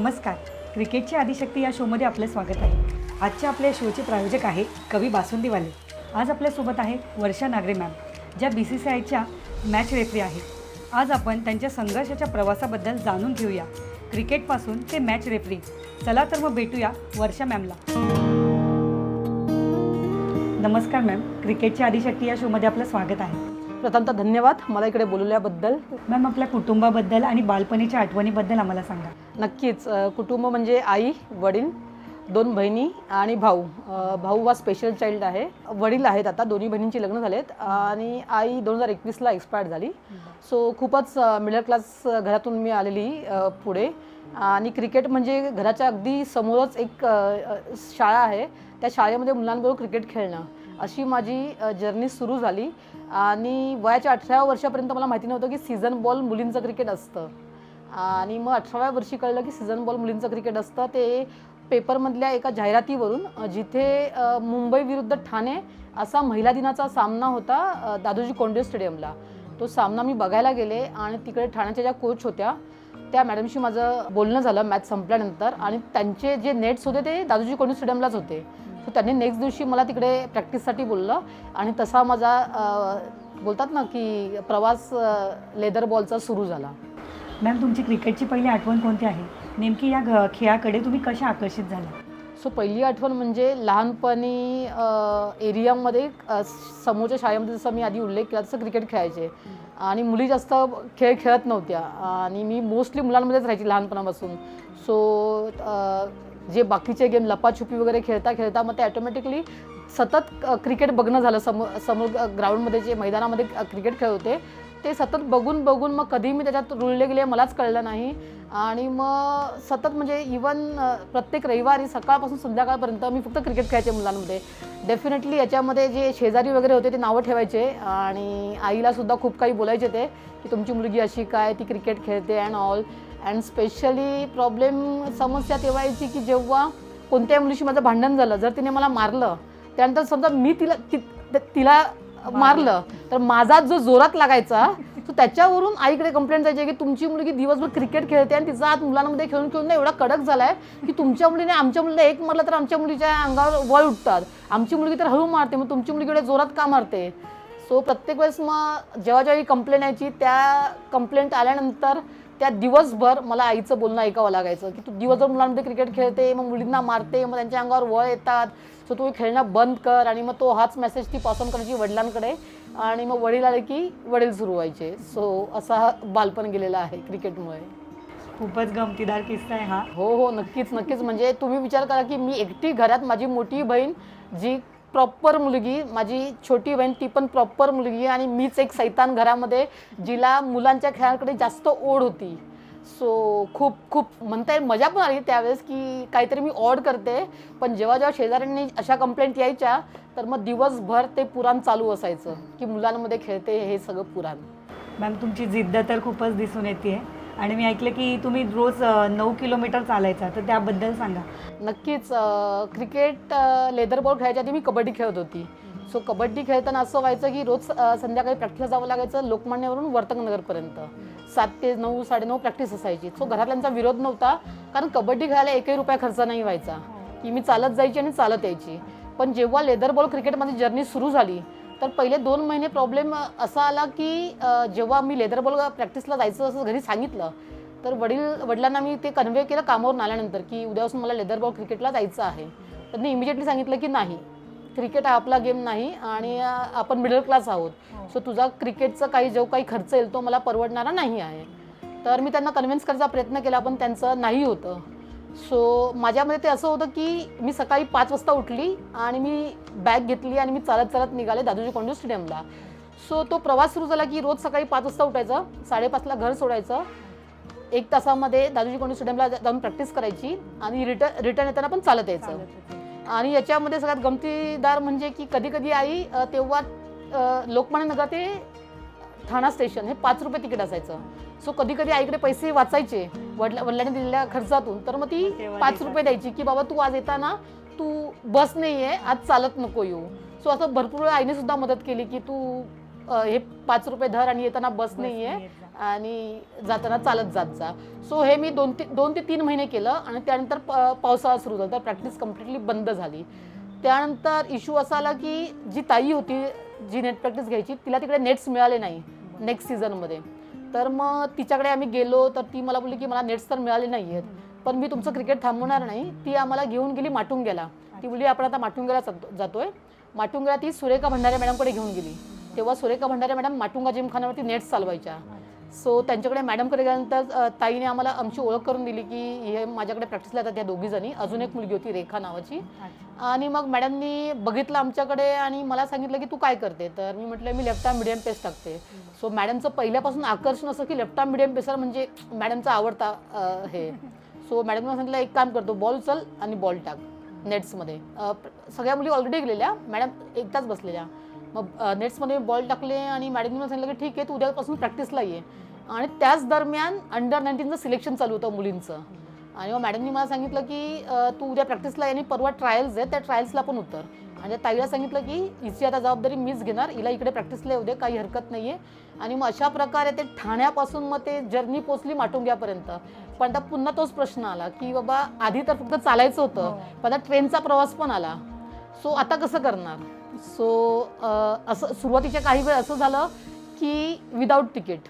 नमस्कार. क्रिकेटची आदिशक्ती या शोमध्ये आपले स्वागत आहे. आजच्या आपल्या शोचे प्रायोजक आहे कवी बासुंदीवाले. आज आपल्यासोबत आहे वर्षा नागरे मॅम, ज्या BCCIच्या मॅच रेफरी आहे. आज आपण त्यांच्या संघर्षाच्या प्रवासाबद्दल जाणून घेऊया, क्रिकेटपासून ते मॅच रेफरी. चला तर मग भेटूया वर्षा मॅमला. नमस्कार मॅम, क्रिकेटची आदिशक्ती या शोमध्ये आपलं स्वागत आहे. प्रथमतः धन्यवाद मला इकडे बोलवल्याबद्दल. मॅम, आपल्या कुटुंबाबद्दल आणि बालपणीच्या आठवणीबद्दल आम्हाला सांगा. नक्कीच. कुटुंब म्हणजे आई, वडील, 2 बहिणी आणि भाऊ. भाऊ हा स्पेशल चाइल्ड आहे. वडील आहेत, आता दोन्ही बहिणींची लग्न झालेत आणि आई 2021ला एक्सपायर झाली. सो खूपच मिडल क्लास घरातून मी आलेली पुढे. आणि क्रिकेट म्हणजे घराच्या अगदी समोरच एक शाळा आहे. त्या शाळेमध्ये मुलांबरोबर क्रिकेट खेळणं, अशी माझी जर्नी सुरू झाली. आणि वयाच्या 18व्या वर्षापर्यंत मला माहिती नव्हतं की सीझन बॉल मुलींचं क्रिकेट असतं. आणि मग 18व्या वर्षी कळलं की सीझन बॉल मुलींचं क्रिकेट असतं. ते पेपरमधल्या एका जाहिरातीवरून, जिथे मुंबई विरुद्ध ठाणे असा महिला दिनाचा सामना होता दादोजी कोंडदेव स्टेडियमला. तो सामना मी बघायला गेले आणि तिकडे ठाण्याच्या ज्या कोच होत्या त्या मॅडमशी माझं बोलणं झालं मॅच संपल्यानंतर. आणि त्यांचे जे नेट्स होते ते दादोजी कोंडदेव स्टेडियमलाच होते. सो त्यांनी नेक्स्ट दिवशी मला तिकडे प्रॅक्टिससाठी बोललं आणि तसा माझा बोलतात ना की प्रवास लेदर बॉलचा सुरू झाला. मॅम, तुमची क्रिकेटची पहिली आठवण कोणती आहे? नेमकी या खेळाकडे तुम्ही कशा आकर्षित झाला? सो पहिली आठवण म्हणजे लहानपणी एरियामध्ये समोरच्या शाळेमध्ये, जसं मी आधी उल्लेख केला तसं क्रिकेट खेळायचे. आणि मुली जास्त खेळ खेळत नव्हत्या आणि मी मोस्टली मुलांमध्येच राहायची लहानपणापासून. सो जे बाकीचे गेम लपाछुपी वगैरे खेळता मग ते ॲटोमॅटिकली सतत क्रिकेट बघणं झालं. समोर ग्राउंडमध्ये जे मैदानामध्ये क्रिकेट खेळ होते ते सतत बघून मग कधी मी त्याच्यात रुळले गेले मलाच कळलं नाही. आणि मग सतत म्हणजे इवन प्रत्येक रविवारी सकाळपासून संध्याकाळपर्यंत मी फक्त क्रिकेट खेळायचे मुलांमध्ये. डेफिनेटली याच्यामध्ये जे शेजारी वगैरे होते ते नावं ठेवायचे आणि आईलासुद्धा खूप काही बोलायचे ते की तुमची मुलगी अशी काय, ती क्रिकेट खेळते अँड ऑल. अँड स्पेशली समस्या तेव्हा यायची की जेव्हा कोणत्या मुलीशी माझं भांडण झालं, जर तिने मला मारलं, त्यानंतर समजा मी तिला मारलं तर माझा जो जोरात लागायचा तो त्याच्यावरून आईकडे कंप्लेंट जायची की तुमची मुलगी दिवसभर क्रिकेट खेळते आणि तिचा हात मुलांमध्ये खेळून एवढा कडक झाला आहे की तुमच्या मुलीने आमच्या मुलीला एक मारलं तर आमच्या मुलीच्या अंगावर वळ उठतात, आमची मुलगी तर हळू मारते, मग तुमची मुलगी एवढ्या जोरात का मारते. सो प्रत्येक वेळेस मग जेव्हा कंप्लेंट यायची, त्या कंप्लेंट आल्यानंतर त्या दिवसभर मला आईचं बोलणं ऐकावं लागायचं की तू दिवसभर मुलांमध्ये क्रिकेट खेळते, मग मुलींना मारते, मग त्यांच्या अंगावर वळ येतात, सो तू खेळणं बंद कर. आणि मग तो हाच मेसेज ती पास ऑन करायची वडिलांकडे. आणि मग वडील आले की वडील सुरू व्हायचे. सो असा बालपण गेलेला आहे क्रिकेटमुळे. खूपच गमतीदार किस्सा आहे हा. हो, नक्कीच. म्हणजे तुम्ही विचार करा की मी एकटी घरात, माझी मोठी बहीण जी प्रॉपर मुलगी, माझी छोटी बहीण ती पण प्रॉपर मुलगी, आणि मीच एक सैतान घरामध्ये जिला मुलांच्या खेळाकडे जास्त ओढ होती. सो खूप म्हणता येईल मजा पण आली त्यावेळेस की काहीतरी मी ऑड करते. पण जेव्हा शेजाऱ्यांनी अशा कंप्लेंट यायच्या तर मग दिवसभर ते पुराण चालू असायचं की मुलांमध्ये खेळते हे सगळं पुराण. मॅम, तुमची जिद्द तर खूपच दिसून येते आणि मी ऐकलं की तुम्ही रोज 9 किलोमीटर चालायचा, तर त्याबद्दल सांगा. नक्कीच. क्रिकेट लेदर बॉल खेळायच्या आधी मी कबड्डी खेळत होती. सो कबड्डी खेळताना असं व्हायचं की रोज संध्याकाळी प्रॅक्टिसला जावं लागायचं लोकमान्यवरून वर्तकनगरपर्यंत. 7 ते 9, 9:30 प्रॅक्टिस असायची. सो घरातल्यांचा विरोध नव्हता, कारण कबड्डी खेळायला 1 रुपया खर्च नाही व्हायचा, की मी चालत जायची आणि चालत यायची. पण जेव्हा लेदर बॉल क्रिकेटमध्ये जर्नी सुरू झाली तर पहिले 2 महिने प्रॉब्लेम असा आला की जेव्हा मी लेदर बॉल प्रॅक्टिसला जायचं असं घरी सांगितलं तर वडिलांना मी ते कन्वे केलं कामावरून आल्यानंतर की उद्यापासून मला लेदर बॉल क्रिकेटला जायचं आहे. त्यांनी इमिजिएटली सांगितलं की नाही, क्रिकेट हा आपला गेम नाही आणि आपण मिडल क्लास आहोत. सो तुझा क्रिकेटचा जो काही खर्च येईल तो मला परवडणारा नाही आहे. तर मी त्यांना कन्व्हिन्स करायचा प्रयत्न केला, पण त्यांचं नाही होतं. सो माझ्यामध्ये ते असं होतं की मी सकाळी 5 वाजता उठली आणि मी बॅग घेतली आणि मी चालत निघाले दादोजी कोंडदेव स्टेडियमला. सो तो प्रवास सुरू झाला की रोज सकाळी 5 वाजता उठायचं, 5:30ला घर सोडायचं, 1 तासामध्ये दादोजी कोंडदेव स्टेडियमला जाऊन प्रॅक्टिस करायची आणि रिटर्न येताना पण चालत यायचं. आणि याच्यामध्ये सगळ्यात गमतीदार म्हणजे की कधी आई तेव्हा लोकमान्य नगर ते ठाणा स्टेशन हे 5 रुपये तिकीट असायचं. सो कधी आईकडे पैसे वाचायचे वडिलांनी दिलेल्या खर्चातून, तर मग ती 5 रुपये द्यायची की बाबा तू आज येताना तू बस नाही आहे, आज चालत नको येऊ. सो असं भरपूर वेळा आईने सुद्धा मदत केली की तू हे 5 रुपये धर आणि येताना बस नाही आहे आणि जाताना चालत जात जा. सो हे मी 2 ते 3 महिने केलं आणि त्यानंतर पावसाळा सुरू झाला तर प्रॅक्टिस कम्प्लिटली बंद झाली. त्यानंतर इश्यू असा आला की जी ताई होती जी नेट प्रॅक्टिस घ्यायची तिला तिकडे नेट्स मिळाले नाही नेक्स्ट सीझनमध्ये. तर मग तिच्याकडे आम्ही गेलो तर ती मला बोलली की मला नेट्स तर मिळाले नाही आहेत पण मी तुमचं क्रिकेट थांबवणार नाही. ती आम्हाला घेऊन गेली माटुंग्याला. ती बोलली आपण आता माटुंग्याला जातोय. माटुंग्याला ती सुरेखा भंडारे मॅडमकडे घेऊन गेली. तेव्हा सुरेखा भंडारे मॅडम माटुंगा जिमखान्यावरती नेट्स चालवायच्या. सो त्यांच्याकडे मॅडमकडे गेल्यानंतर ताईने आम्हाला आमची ओळख करून दिली की हे माझ्याकडे प्रॅक्टिसला येतात त्या दोघीजणी. अजून एक मुलगी होती रेखा नावाची. आणि मग मॅडमनी बघितलं आमच्याकडे आणि मला सांगितलं की तू काय करते. तर मी म्हटलं मी लेफ्ट आर्म मिडियम पेस टाकते. सो मॅडमचं पहिल्यापासून आकर्षण असं की लेफ्ट आर्म मिडियम पेसर म्हणजे मॅडमचा आवडता हे. सो मॅडमने सांगितलं एक काम करतो बॉल चल आणि बॉल टाक नेट्समध्ये. सगळ्या मुली ऑलरेडी गेलेल्या मॅडम एकटाच बसलेल्या. मग नेट्समध्ये बॉल टाकले आणि मॅडमने सांगितलं की ठीक आहे तू उद्यापासून प्रॅक्टिसला ये. आणि त्याच दरम्यान अंडर-19चं सिलेक्शन चालू होतं मुलींचं. आणि मग मॅडमनी मला सांगितलं की तू उद्या प्रॅक्टिसला ये आणि परवा ट्रायल्स आहे त्या ट्रायल्सला पण उतर. आणि त्या ताईला सांगितलं की हिची आता जबाबदारी मीच घेणार हिला इकडे प्रॅक्टिसला येऊ दे काही हरकत नाही आहे. आणि मग अशा प्रकारे ते ठाण्यापासून मग ते जर्नी पोचली माटुंग्यापर्यंत. पण आता पुन्हा तोच प्रश्न आला की बाबा आधी तर फक्त चालायचं होतं पण आता ट्रेनचा प्रवास पण आला. सो आता कसं करणार. सो असं सुरुवातीच्या काही वेळ असं झालं की विदाऊट तिकीट.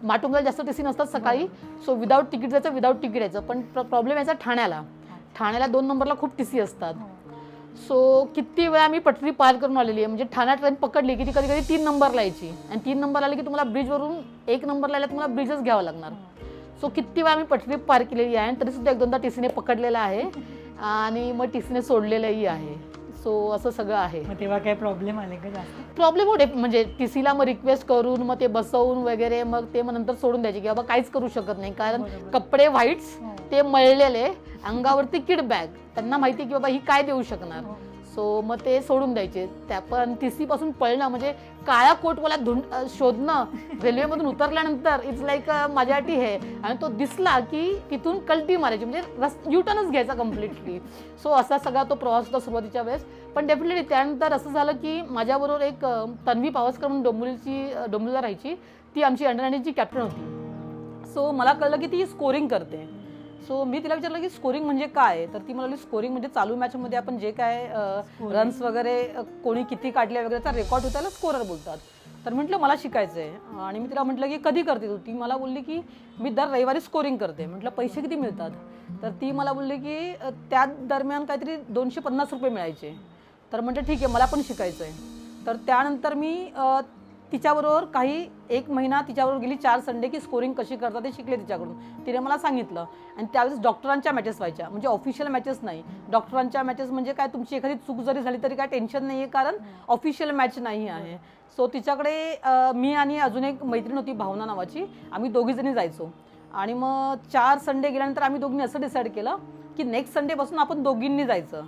माटुंग्याला जास्त टीसी नसतात सकाळी. सो विदाऊट तिकीट जायचं विदाऊट तिकीट यायचं. पण प्रॉब्लेम यायचा ठाण्याला 2 नंबरला खूप टीसी असतात. सो किती वेळा मी पटरी पार करून आलेली आहे. म्हणजे ठाणा ट्रेन पकडली की ती कधी कधी 3 नंबरला यायची आणि 3 नंबरला आली की तुम्हाला ब्रिजवरून 1 नंबरला आल्या तुम्हाला ब्रिजच घ्यावं लागणार. सो किती वेळा मी पटरी पार केलेली आहे आणि तरीसुद्धा 1-2दा टीसीने पकडलेला आहे आणि मग टीसीने सोडलेलंही आहे. सो असं सगळं आहे. मग तेव्हा काय प्रॉब्लेम आले का जास्त. प्रॉब्लेम होते म्हणजे टीसीला मग रिक्वेस्ट करून मग ते बसवून वगैरे मग ते मग नंतर सोडून द्यायचे की बाबा काहीच करू शकत नाही कारण कपडे व्हाईट्स ते मळलेले अंगावरती किड बॅग त्यांना माहिती की बाबा ही काय देऊ शकणार. सो मग ते सोडून द्यायचे. त्या पण टीसी पासून पळणं म्हणजे काळा कोटवाला शोधणं रेल्वेमधून उतरल्यानंतर इट्स लाईक माझ्यासाठी हे. आणि तो दिसला की तिथून कल्टी मारायची म्हणजे युटर्नच घ्यायचा कम्प्लिटली. सो असा सगळा तो प्रवास होता सुरुवातीच्या वेळेस. पण डेफिनेटली त्यानंतर असं झालं की माझ्याबरोबर एक तन्वी पावसकर म्हणून डोंबिवलीला राहायची. ती आमची अंडर-19ची कॅप्टन होती. सो मला कळलं की ती स्कोरिंग करते. सो मी तिला विचारलं की स्कोरिंग म्हणजे काय. तर ती म्हणाली स्कोरिंग म्हणजे चालू मॅचमध्ये आपण जे काय रन्स वगैरे कोणी किती काढले वगैरे त्याचा रेकॉर्ड होता त्याला स्कोरर बोलतात. तर म्हटलं मला शिकायचं आहे. आणि मी तिला म्हटलं की कधी करते तू. ती मला बोलली की मी दर रविवारी स्कोरिंग करते. म्हटलं पैसे किती मिळतात. तर ती मला बोलली की त्या दरम्यान काहीतरी 250 रुपये मिळायचे. तर म्हटलं ठीक आहे मला पण शिकायचं आहे. तर त्यानंतर मी तिच्याबरोबर काही 1 महिना तिच्याबरोबर गेली 4 संडे की स्कोरिंग कशी करतात ते शिकले तिच्याकडून. तिने मला सांगितलं. आणि त्यावेळेस डॉक्टरांच्या मॅचेस व्हायच्या म्हणजे ऑफिशियल मॅचेस नाही. डॉक्टरांच्या मॅचेस म्हणजे काय तुमची एखादी चूक जरी झाली तरी काय टेन्शन नाही आहे कारण ऑफिशियल मॅच नाही आहे. सो तिच्याकडे मी आणि अजून एक मैत्रीण होती भावना नावाची. आम्ही दोघीजणी जायचो. आणि मग 4 संडे गेल्यानंतर आम्ही दोघींनी असं डिसाईड केलं की नेक्स्ट संडेपासून आपण दोघींनी जायचं.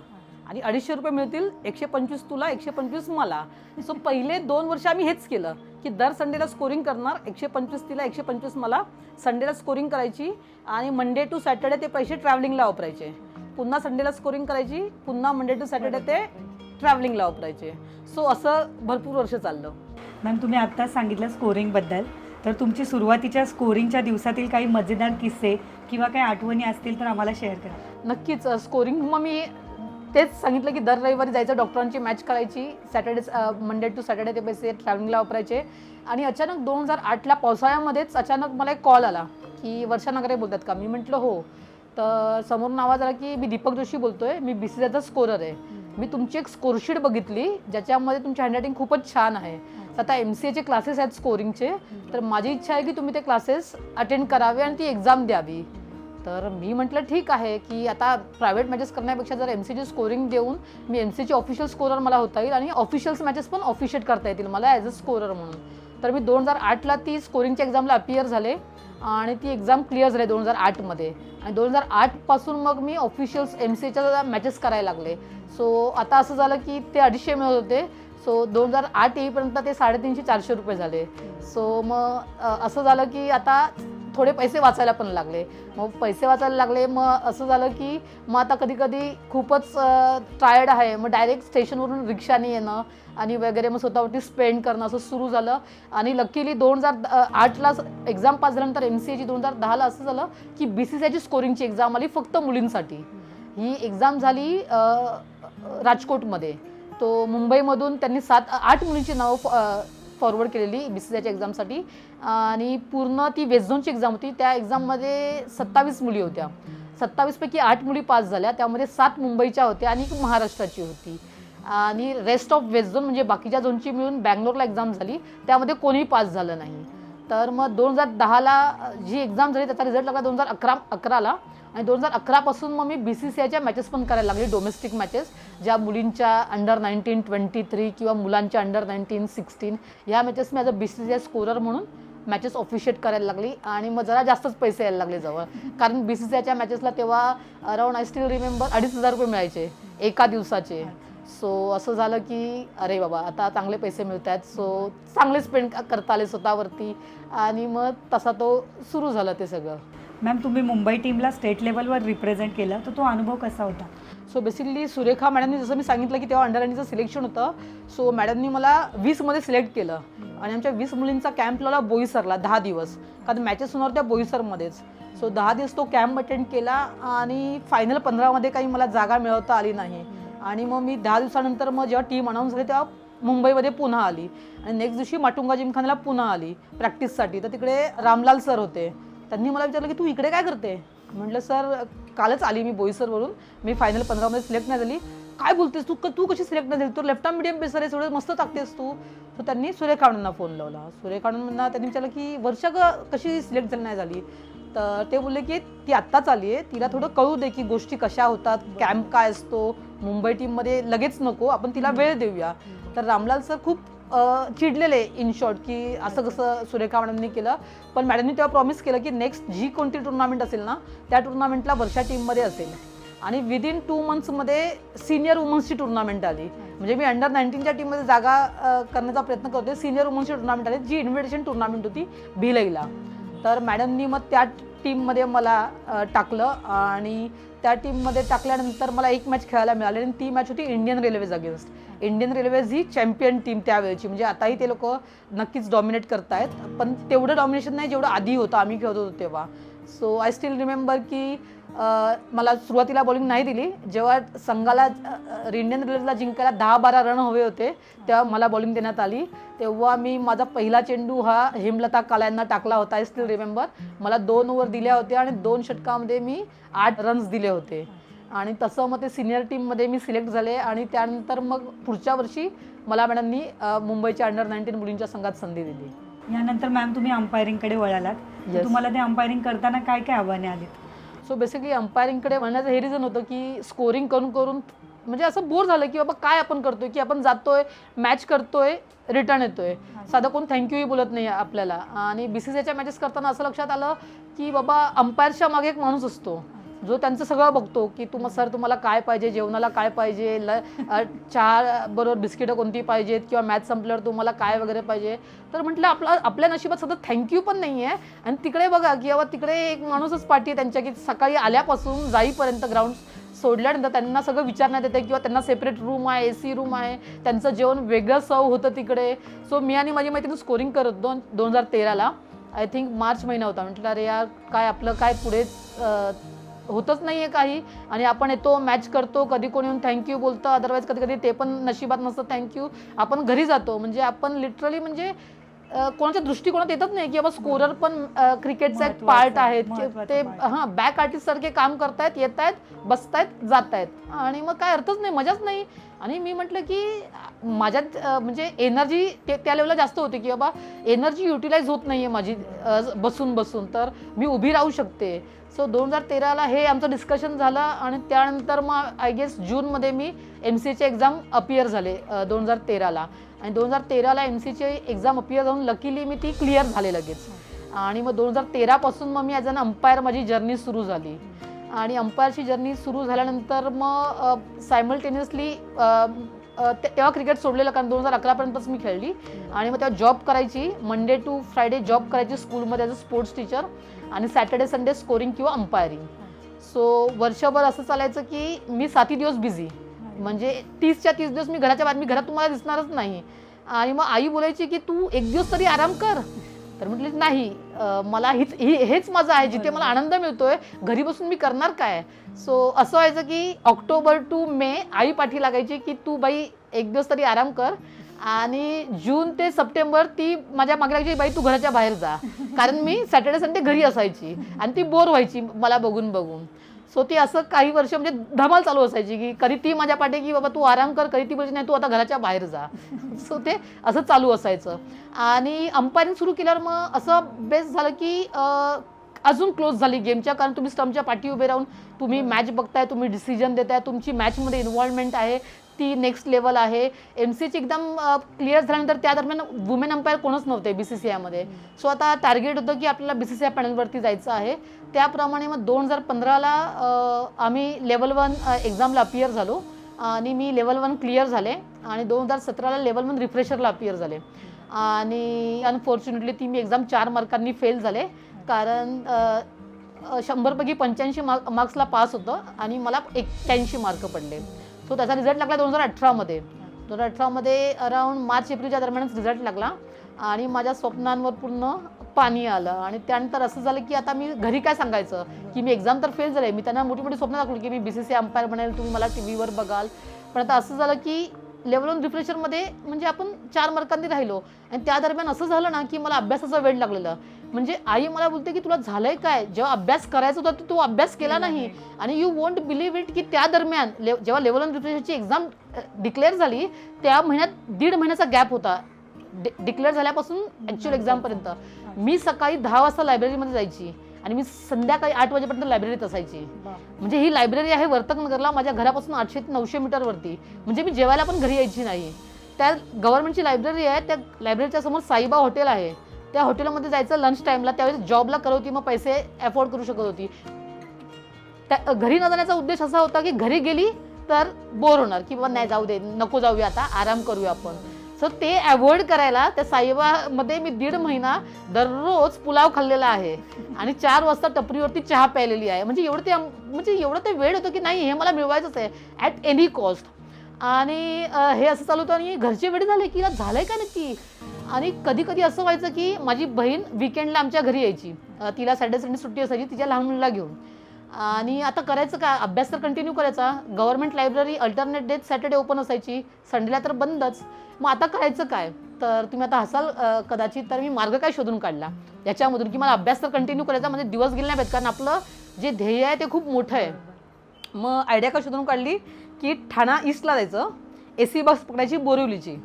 आणि 250 रुपये मिळतील 125 तुला 125 मला. सो पहिले 2 वर्ष आम्ही हेच केलं की दर संडेला स्कोरिंग करणार 125 तिला 125 मला. संडेला स्कोरिंग करायची आणि मंडे टू सॅटर्डे ते पैसे ट्रॅव्हलिंगला वापरायचे. पुन्हा संडेला स्कोरिंग करायची पुन्हा मंडे टू सॅटर्डे ते ट्रॅव्हलिंगला वापरायचे. सो असं भरपूर वर्ष चाललं. मॅम तुम्ही आत्ताच सांगितलं स्कोरिंगबद्दल. तर तुमची सुरुवातीच्या स्कोरिंगच्या दिवसातील काही मजेदार किस्से किंवा काही आठवणी असतील तर आम्हाला शेअर करा. नक्कीच स्कोरिंग मग मी तेच सांगितलं की दर रविवारी जायचं डॉक्टरांची मॅच करायची. मंडे टू सॅटर्डे ते पैसे ट्रॅव्हलिंगला वापरायचे. आणि अचानक 2008ला पावसाळ्यामध्येच अचानक मला एक कॉल आला की वर्षा नागरे बोलतात का. मी म्हटलं हो. तर समोरून आवाज आला की मी दीपक जोशी बोलतोय मी BCCIचा स्कोरर आहे. मी तुमची एक स्कोरशीट बघितली ज्याच्यामध्ये तुमची हँडरायटिंग खूपच छान आहे. आता MCAचे क्लासेस आहेत स्कोरिंगचे. तर माझी इच्छा आहे की तुम्ही ते क्लासेस अटेंड करावे आणि ती एक्झाम द्यावी. तर मी म्हटलं ठीक आहे की आता प्रायव्हेट मॅचेस करण्यापेक्षा जर MCAची स्कोरिंग देऊन मी MCAची ऑफिशियल स्कोरर मला होता येईल आणि ऑफिशियल्स मॅचेस पण ऑफिशिएट करता येतील मला ॲज अ स्कोरर म्हणून. तर मी 2008ला ती स्कोरिंगच्या एक्झामला अपियर झाले आणि ती एक्झाम क्लिअर झाली 2008मध्ये. आणि 2008पासून मग मी ऑफिशियल्स MCAच्या मॅचेस करायला लागले. सो आता असं झालं की ते 250 मिळत होते. सो 2008 येईपर्यंत ते 350-400 रुपये झाले. सो मग असं झालं की आता थोडे पैसे वाचायला पण लागले. मग पैसे वाचायला लागले, मग असं झालं की मग आता कधी कधी खूपच टायर्ड आहे, मग डायरेक्ट स्टेशनवरून रिक्षाने येणं आणि वगैरे मग स्वतःवरती स्पेंड करणं असं सुरू झालं. आणि लकीली 2008ला एक्झाम पास झाल्यानंतर MCAची 2010ला असं झालं की BCCIची स्कोरिंगची एक्झाम आली फक्त मुलींसाठी. ही एक्झाम झाली राजकोटमध्ये. तो मुंबईमधून त्यांनी 7-8 मुलींची नावं फॉरवर्ड केलेली BCCIच्या एक्झामसाठी. आणि पूर्ण ती वेस्ट झोनची एक्झाम होती. त्या एक्झाममध्ये 27 मुली होत्या. 27पैकी 8 मुली पास झाल्या. त्यामध्ये 7 मुंबईच्या होत्या आणि 1 महाराष्ट्राची होती. आणि रेस्ट ऑफ वेस्ट झोन म्हणजे बाकीच्या झोनची मिळून बँगलोरला एक्झाम झाली, त्यामध्ये कोणीही पास झालं नाही. तर मग 2010ला जी एक्झाम झाली त्याचा रिझल्ट लागला 2011ला. आणि 2011पासून मग मी BCCIच्या मॅचेस पण करायला लागली, डोमेस्टिक मॅचेस, ज्या मुलींच्या अंडर 19, 23 किंवा मुलांच्या अंडर 19, 16 ह्या matches me as a BCCI scorer म्हणून मॅचेस ऑफिशिएट करायला लागली. आणि मग जरा जास्तच पैसे यायला लागले जवळ, कारण BCCIच्या मॅचेसला तेव्हा अराऊंड आय स्टील रिमेंबर 2,500 रुपये मिळायचे एका दिवसाचे. सो असं झालं की अरे बाबा आता चांगले पैसे मिळत आहेत, सो चांगले स्पेंड करता आले स्वतःवरती. आणि मग तसा तो सुरू झालं ते सगळं. मॅम, तुम्ही मुंबई टीमला स्टेट लेवलवर रिप्रेझेंट केलं, तर तो अनुभव कसा होता? सो बेसिकली सुरेखा मॅडमनी जसं मी सांगितलं की तेव्हा अंडर 19चं सिलेक्शन होतं. सो मॅडमनी मला 20मध्ये सिलेक्ट केलं आणि आमच्या 20 मुलींचा कॅम्प लावला बोईसरला 10 दिवस, कारण मॅचेस होणार त्या बोईसरमध्येच. सो 10 दिवस तो कॅम्प अटेंड केला आणि फायनल 15मध्ये काही मला जागा मिळवता आली नाही. आणि मग मी 10 दिवसानंतर मग जेव्हा टीम अनाऊन्स झाली तेव्हा मुंबईमध्ये पुन्हा आली. आणि नेक्स्ट दिवशी माटुंगा जिमखानाला पुन्हा आली प्रॅक्टिससाठी. तर तिकडे रामलाल सर होते. त्यांनी मला विचारलं की तू इकडे काय करते? म्हटलं सर कालच आली मी बोईसरवरून, मी फायनल 15मध्ये सिलेक्ट नाही झाली. काय बोलतेस तू कशी सिलेक्ट नाही झाली? तू लेफ्ट आर्म मीडियम पेसर आहे, एवढं मस्त टाकतेस तू. तर त्यांनी सुरेखांना फोन लावला. सुरेखांना त्यांनी विचारलं की वर्षा कशी सिलेक्ट नाही झाली? तर ते बोलले की ती आत्ताच आली आहे, तिला थोडं कळू दे की गोष्टी कशा होतात, कॅम्प काय असतो, मुंबई टीममध्ये लगेच नको, आपण तिला वेळ देऊया. तर रामलाल सर खूप चिडलेले इन शॉर्ट की असं कसं सुरेखा मॅडमनी केलं. पण मॅडमनी तेव्हा प्रॉमिस केलं की नेक्स्ट जी कोणती टुर्नामेंट असेल ना त्या टुर्नामेंटला वर्षा टीममध्ये असेल. आणि विदिन 2 मंथ्समध्ये सिनियर वुमन्सची टुर्नामेंट आली. म्हणजे मी अंडर 19च्या टीममध्ये जागा करण्याचा प्रयत्न करते. सिनियर वुमन्सची टुर्नामेंट आली, जी इन्व्हिटेशन टुर्नामेंट होती भिलईला. तर मॅडमनी मग त्या टीममध्ये मला टाकलं आणि त्या टीममध्ये टाकल्यानंतर मला एक मॅच खेळायला मिळाली आणि ती मॅच होती Indian Railways against. Indian Railways ही चॅम्पियन टीम त्यावेळेची, म्हणजे आताही ते लोक नक्कीच डॉमिनेट करतायत, पण तेवढं डॉमिनेशन नाही जेवढं आधी होतं आम्ही खेळत होतो तेव्हा. सो आय स्टील रिमेंबर की मला सुरुवातीला बॉलिंग नाही दिली. जेव्हा संघाला इंडियन रेल्वेजला जिंकायला 10-12 रन हवे होते तेव्हा मला बॉलिंग देण्यात आली. तेव्हा मी माझा पहिला चेंडू हा हेमलता काला यांना टाकला होता. आय स्टील रिमेंबर मला 2 ओव्हर दिल्या होत्या आणि 2 षटकामध्ये मी 8 रन्स दिले होते. आणि तसं मग ते सिनियर टीममध्ये मी सिलेक्ट झाले. आणि त्यानंतर मग पुढच्या वर्षी मला मॅडमनी मुंबईच्या अंडर 19 मुलींच्या संघात संधी दिली. यानंतर मॅम तुम्ही अंपायरिंगकडे वळालात. तुम्हाला ते अंपायरिंग करताना काय काय आव्हाने आलीत? सो बेसिकली अंपायरिंगकडे वळण्याचं हे रिझन होतं की स्कोरिंग करून करून म्हणजे असं बोर झालं की बाबा काय आपण करतोय, की आपण जातोय मॅच करतोय रिटर्न येतोय, साधं कोण थँक्यूही बोलत नाही आपल्याला. आणि BCCIच्या मॅचेस करताना असं लक्षात आलं की बाबा अंपायरच्या मागे एक माणूस असतो जो त्यांचं सगळं बघतो की सर तुम्हाला काय पाहिजे, जेवणाला काय पाहिजे, चहा बरोबर बिस्किटं कोणती पाहिजेत, किंवा मॅच संपल्यावर तुम्हाला काय वगैरे पाहिजे. तर म्हटलं आपल्या नशिबात सतत थँक्यू पण नाही आहे. आणि तिकडे बघा की बाबा तिकडे एक माणूसच पाठी आहे त्यांच्या की सकाळी आल्यापासून जाईपर्यंत ग्राउंड सोडल्यानंतर त्यांना सगळं विचारण्यात येतं किंवा त्यांना सेपरेट रूम आहे, AC रूम आहे, त्यांचं जेवण वेगळं सर्व होतं तिकडे. सो मी आणि माझी मैत्रीण स्कोरिंग करत होतो 2013ला. आय थिंक मार्च महिना होता. म्हटलं अरे यार काय आपलं काय पुढे होतच नाही आहे काही. आणि आपण येतो मॅच करतो, कधी कोणी येऊन थँक्यू बोलतं, अदरवाईज कधी कधी ते पण नशिबात नसतं थँक्यू. आपण घरी जातो म्हणजे आपण लिटरली म्हणजे कोणाच्या दृष्टिकोनात येतच नाही की बाबा स्कोरर पण क्रिकेटचा एक पार्ट आहेत, ते बॅक आर्टिस्ट सारखे काम करतायत, येत आहेत, बसतायत, जात आहेत. आणि मग काय अर्थच नाही, मजाच नाही. आणि मी म्हटलं की माझ्यात म्हणजे एनर्जी त्या लेवलला जास्त होती की बाबा एनर्जी युटिलाइज होत नाही आहे माझी बसून बसून, तर मी उभी राहू शकते. सो 2013ला हे आमचं डिस्कशन झालं. आणि त्यानंतर मग आय गेस जूनमध्ये मी MCAची एक्झाम अपियर झाले 2013ला. आणि 2013ला MCAची एक्झाम अपियर जाऊन लकीली मी ती क्लिअर झाले लगेच. आणि मग 2013पासून मग मी ॲज अन अंपायर माझी जर्नी सुरू झाली. आणि अंपायरची जर्नी सुरू झाल्यानंतर मग सायमल्टेनियसली तेव्हा क्रिकेट सोडलेलं, कारण 2011पर्यंतच मी खेळली. आणि मग तेव्हा जॉब करायची, मंडे टू फ्रायडे जॉब करायची स्कूलमध्ये ॲज अ स्पोर्ट्स टीचर, आणि सॅटर्डे संडे स्कोरिंग किंवा अंपायरिंग. सो वर्षभर असं चालायचं की मी 7 दिवस बिझी, म्हणजे 30च्या 30 दिवस मी घराच्या बाहेर, मी घरात तुम्हाला दिसणारच नाही. आणि मग आई बोलायची की तू एक दिवस तरी आराम कर. तर म्हटलं नाही, मला हेच माझं आहे, जिथे मला आनंद मिळतोय, घरी बसून मी करणार काय. सो असं व्हायचं की ऑक्टोबर टू मे आई पाठी लागायची की तू बाई एक दिवस तरी आराम कर. आणि जून ते सप्टेंबर ती माझ्या मागे लागायची, बाई तू घराच्या बाहेर जा, कारण मी सॅटर्डे संडे घरी असायची आणि ती बोर व्हायची मला बघून बघून. सो ती असं काही वर्ष म्हणजे धमाल चालू असायची की कधी ती माझ्या पाठी की बाबा तू आराम कर, कधी ती बोलायची नाही तू आता घराच्या बाहेर जा. सो ते असं चालू असायचं. आणि अंपायरिंग सुरू केल्यावर मग असं बेस्ट झालं की अजून क्लोज झाली गेमच्या, कारण तुम्ही स्टंपच्या पाठी उभे राहून तुम्ही मॅच बघताय, तुम्ही डिसिजन देताय, तुमची मॅचमध्ये इन्व्हॉल्वमेंट आहे ती नेक्स्ट लेवल आहे. MCAची एकदम क्लिअर झाल्यानंतर त्या दरम्यान वुमेन अंपायर कोणच नव्हते BCCIमध्ये. सो आता टार्गेट होतं की आपल्याला BCCI पॅनलवरती जायचं आहे. त्याप्रमाणे मग 2015ला आम्ही लेवल 1 एक्झामला अपियर झालो आणि मी लेवल 1 क्लिअर झाले. आणि 2017ला लेवल 1 रिफ्रेशरला अपियर झाले. आणि अनफॉर्च्युनेटली ती मी एक्झाम 4 मार्कांनी फेल झाले, कारण 100पैकी 85 मार्क्सला पास होतं आणि मला 81 मार्क पडले. सो त्याचा रिझल्ट लागला 2018मध्ये. 2018मध्ये अराऊंड मार्च एप्रिलच्या दरम्यानच रिझल्ट लागला आणि माझ्या स्वप्नांवर पूर्ण पाणी आलं. आणि त्यानंतर असं झालं की आता मी घरी काय सांगायचं की मी एक्झाम तर फेल झाले, मी त्यांना मोठी मोठी स्वप्न दाखवली की मी BCCI अंपायर बनेल, तुम्ही मला TV वर बघाल. पण आता असं झालं की लेवल 1 रिफ्रेशरमध्ये म्हणजे आपण 4 मार्कांनी राहिलो. आणि त्या दरम्यान असं झालं ना की मला अभ्यासाचा वेळ लागलेला. म्हणजे आई मला बोलते की तुला झालंय काय, जेव्हा अभ्यास करायचा होता तू अभ्यास केला नाही. आणि यू वोंट बिलीव्ह इट की त्या दरम्यान जेव्हा लेवल 1 रिफ्रेशरची एक्झाम डिक्लेअर झाली त्या महिन्यात 1.5 महिन्याचा गॅप होता डिक्लेअर झाल्यापासून ॲक्च्युअल एक्झामपर्यंत. मी सकाळी 10 वाजता लायब्ररीमध्ये जायची आणि मी संध्याकाळी 8 वाजेपर्यंत लायब्ररीत असायची. म्हणजे ही लायब्ररी आहे वर्तकनगरला, माझ्या घरापासून 800 ते 900 मीटरवरती. म्हणजे मी जेवायला पण घरी यायची नाही. त्या गव्हर्नमेंटची लायब्ररी आहे, त्या लायब्ररीच्या समोर साईबा हॉटेल आहे, त्या हॉटेलमध्ये जायचं लंच टाईमला. त्यावेळेस जॉबला करत होती, मग पैसे अफोर्ड करू शकत होती. त्या घरी न जाण्याचा उद्देश असा होता की घरी गेली तर बोर होणार की बाबा नाही जाऊ दे, नको जाऊया, आता आराम करूया आपण. सो ते अवॉइड करायला त्या साईबामध्ये मी 1.5 महिना दररोज पुलाव खाल्लेला आहे आणि 4 वाजता टपरीवरती चहा प्यायलेली आहे. म्हणजे एवढं ते वेळ होतं की नाही हे मला मिळवायचंच आहे ॲट एनी कॉस्ट. आणि हे असं चालू होतं आणि घरचे वेळ झाले की झालंय का नक्की. आणि कधी कधी असं व्हायचं की माझी बहीण विकेंडला आमच्या घरी यायची, तिला सॅटर्डे संडे सुट्टी असायची तिच्या लहान मुलीला घेऊन. आणि आता करायचं काय, अभ्यास तर कंटिन्यू करायचा. Government library alternate days Saturday open असायची, संडेला तर बंदच. मग आता करायचं काय. तर तुम्ही आता हसाल कदाचित, तर मी मार्ग काय शोधून काढला याच्यामधून की मला अभ्यास तर कंटिन्यू करायचा, म्हणजे दिवस गेले नाही पाहिजे, कारण आपलं जे ध्येय आहे ते खूप मोठं आहे. मग आयडिया काय शोधून काढली की ठाणा ईस्टला जायचं, AC बस पकडायची बोरिवलीची.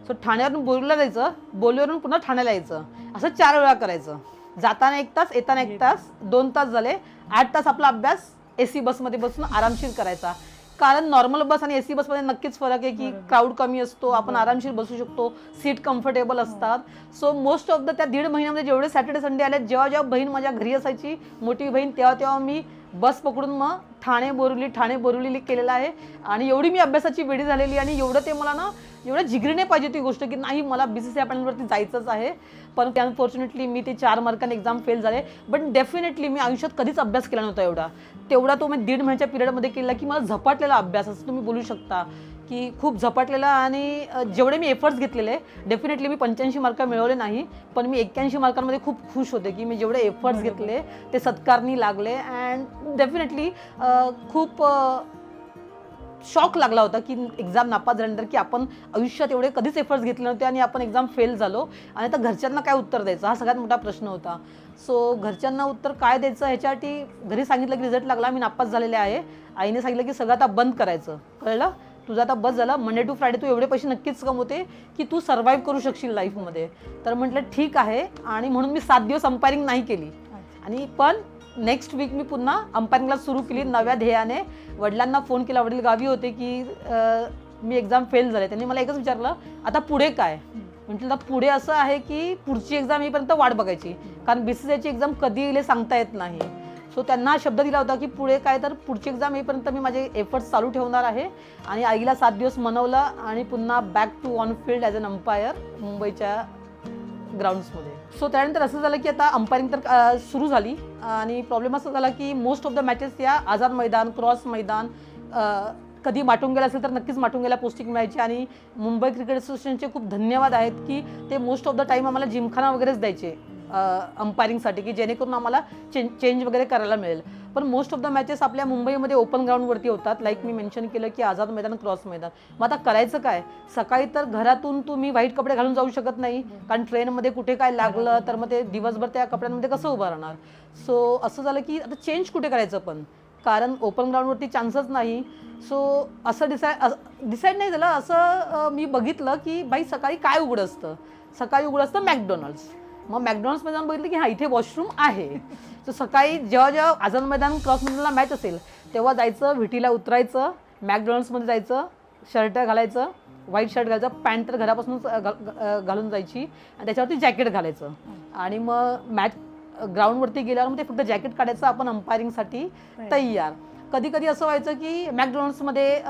सो ठाण्यावरून बोरिवलीला जायचं, बोरिवलीवरून पुन्हा ठाण्याला यायचं, असं 4 वेळा करायचं. जाताना 1 तास, येताना 1 तास, 2 तास झाले, 8 तास आपला अभ्यास AC बसमध्ये बसून आरामशीर करायचा. कारण नॉर्मल बस आणि AC बसमध्ये नक्कीच फरक आहे की क्राऊड कमी असतो, आपण आरामशीर बसू शकतो, सीट कम्फर्टेबल असतात. सो मोस्ट ऑफ द त्या 1.5 महिन्यामध्ये जेवढे सॅटर्डे संडे आले, जेव्हा जेव्हा बहीण माझ्या घरी असायची मोठी बहीण, तेव्हा तेव्हा मी बस पकडून मग ठाणे बोरिवली केलेलं आहे. आणि एवढी मी अभ्यासाची वेडी झालेली आणि एवढं ते मला ना एवढं जिगरीने पाहिजे ती गोष्ट की नाही मला BCCI पॅनलवरती जायचंच आहे. पण अनफॉर्च्युनेटली मी ते 4 मार्कांनी एक्झाम फेल झाले. बट डेफिनेटली मी आयुष्यात कधीच अभ्यास केला नव्हता तेवढा तो मी 1.5 महिन्याच्या पिरियडमध्ये केला की मला झपाटलेला अभ्यास असं तुम्ही बोलू शकता की खूप झपाटलेला. आणि जेवढे मी एफर्ट्स घेतलेले, डेफिनेटली मी 85 मार्क मिळवले नाही, पण मी 81 मार्कांमध्ये खूप खुश होते की मी जेवढे एफर्ट्स घेतले ते सत्कारणी लागले. अँड डेफिनेटली खूप शॉक लागला होता की एक्झाम नापास झाल्यानंतर की आपण आयुष्यात एवढे कधीच एफर्ट्स घेतले नव्हते आणि आपण एक्झाम फेल झालो. आणि आता घरच्यांना काय उत्तर द्यायचं हा सगळ्यात मोठा प्रश्न होता. सो घरच्यांना उत्तर काय द्यायचं ह्याच्यासाठी घरी सांगितलं की रिझल्ट लागला, मी नापास झालेले आहे. आईने सांगितलं की सगळं आता बंद करायचं, कळलं, तुझं आता बस झालं, मंडे टू फ्रायडे तू एवढे पैसे नक्कीच कमवते की तू सर्व्हाइव्ह करू शकशील लाईफमध्ये. तर म्हटलं ठीक आहे. आणि म्हणून मी 7 दिवस अंपायरिंग नाही केली. आणि पण नेक्स्ट वीक मी पुन्हा अंपायरिंगला सुरू केली नव्या ध्येयाने. वडिलांना फोन केला, वडील गावी होते की मी एक्झाम फेल झाले. त्यांनी मला एकच विचारलं आता पुढे काय. म्हटलं पुढे असं आहे की पुढची एक्झाम येईपर्यंत वाट बघायची, कारण BCCIची एक्झाम कधी येईल सांगता येत नाही. सो त्यांना शब्द दिला होता की पुढे काय तर पुढची एक्झाम येईपर्यंत मी माझे एफर्ट्स चालू ठेवणार आहे आणि आईला 7 दिवस मनवलं आणि पुन्हा back to on field as an umpire मुंबईच्या ग्राउंड्समध्ये. सो त्यानंतर असं झालं की आता अंपायरिंग तर सुरू झाली आणि प्रॉब्लेम असा झाला की मोस्ट ऑफ द मॅचेस या आझाद मैदान, क्रॉस मैदान, कधी माटुंग्याला असेल तर नक्कीच माटुंग्याला पोस्टिंग मिळायची आणि मुंबई क्रिकेट असोसिएशनचे खूप धन्यवाद आहेत की ते मोस्ट ऑफ द टाईम आम्हाला जिमखाना वगैरेच द्यायचे अंपायरिंगसाठी, की जेणेकरून आम्हाला चेंज वगैरे करायला मिळेल. पण मोस्ट ऑफ द मॅचेस आपल्या मुंबईमध्ये ओपन ग्राउंडवरती होतात, लाईक मी मेन्शन केलं की आझाद मैदान, क्रॉस मैदान. मग आता करायचं काय? सकाळी तर घरातून तुम्ही व्हाईट कपडे घालून जाऊ शकत नाही, कारण ट्रेनमध्ये कुठे काय लागलं तर मग ते दिवसभर त्या कपड्यांमध्ये कसं उभं राहणार. सो असं झालं की आता चेंज कुठे करायचं, पण कारण ओपन ग्राउंडवरती चान्सच नाही. सो असं डिसाईड नाही झालं. असं मी बघितलं की बाई सकाळी काय उघडं असतं, सकाळी उघडं असतं मॅकडॉनल्ड्स. मग मॅकडॉनल्ड्समध्ये जाऊन बघितलं की हा इथे वॉशरूम आहे. सो सकाळी जेव्हा आझाद मैदान, क्रॉस मैदानला मॅच असेल तेव्हा जायचं, व्हिटीला उतरायचं, मॅकडॉनल्ड्समध्ये जायचं, शर्ट घालायचं, व्हाईट शर्ट घालायचं, पॅन्ट तर घरापासूनच घालून जायची आणि त्याच्यावरती जॅकेट घालायचं आणि मग मॅच ग्राउंडवरती गेल्यावर मग ते फक्त जॅकेट काढायचं, आपण अंपायरिंगसाठी तयार. कधी कधी असं व्हायचं की मॅकडॉनल्ड्समध्ये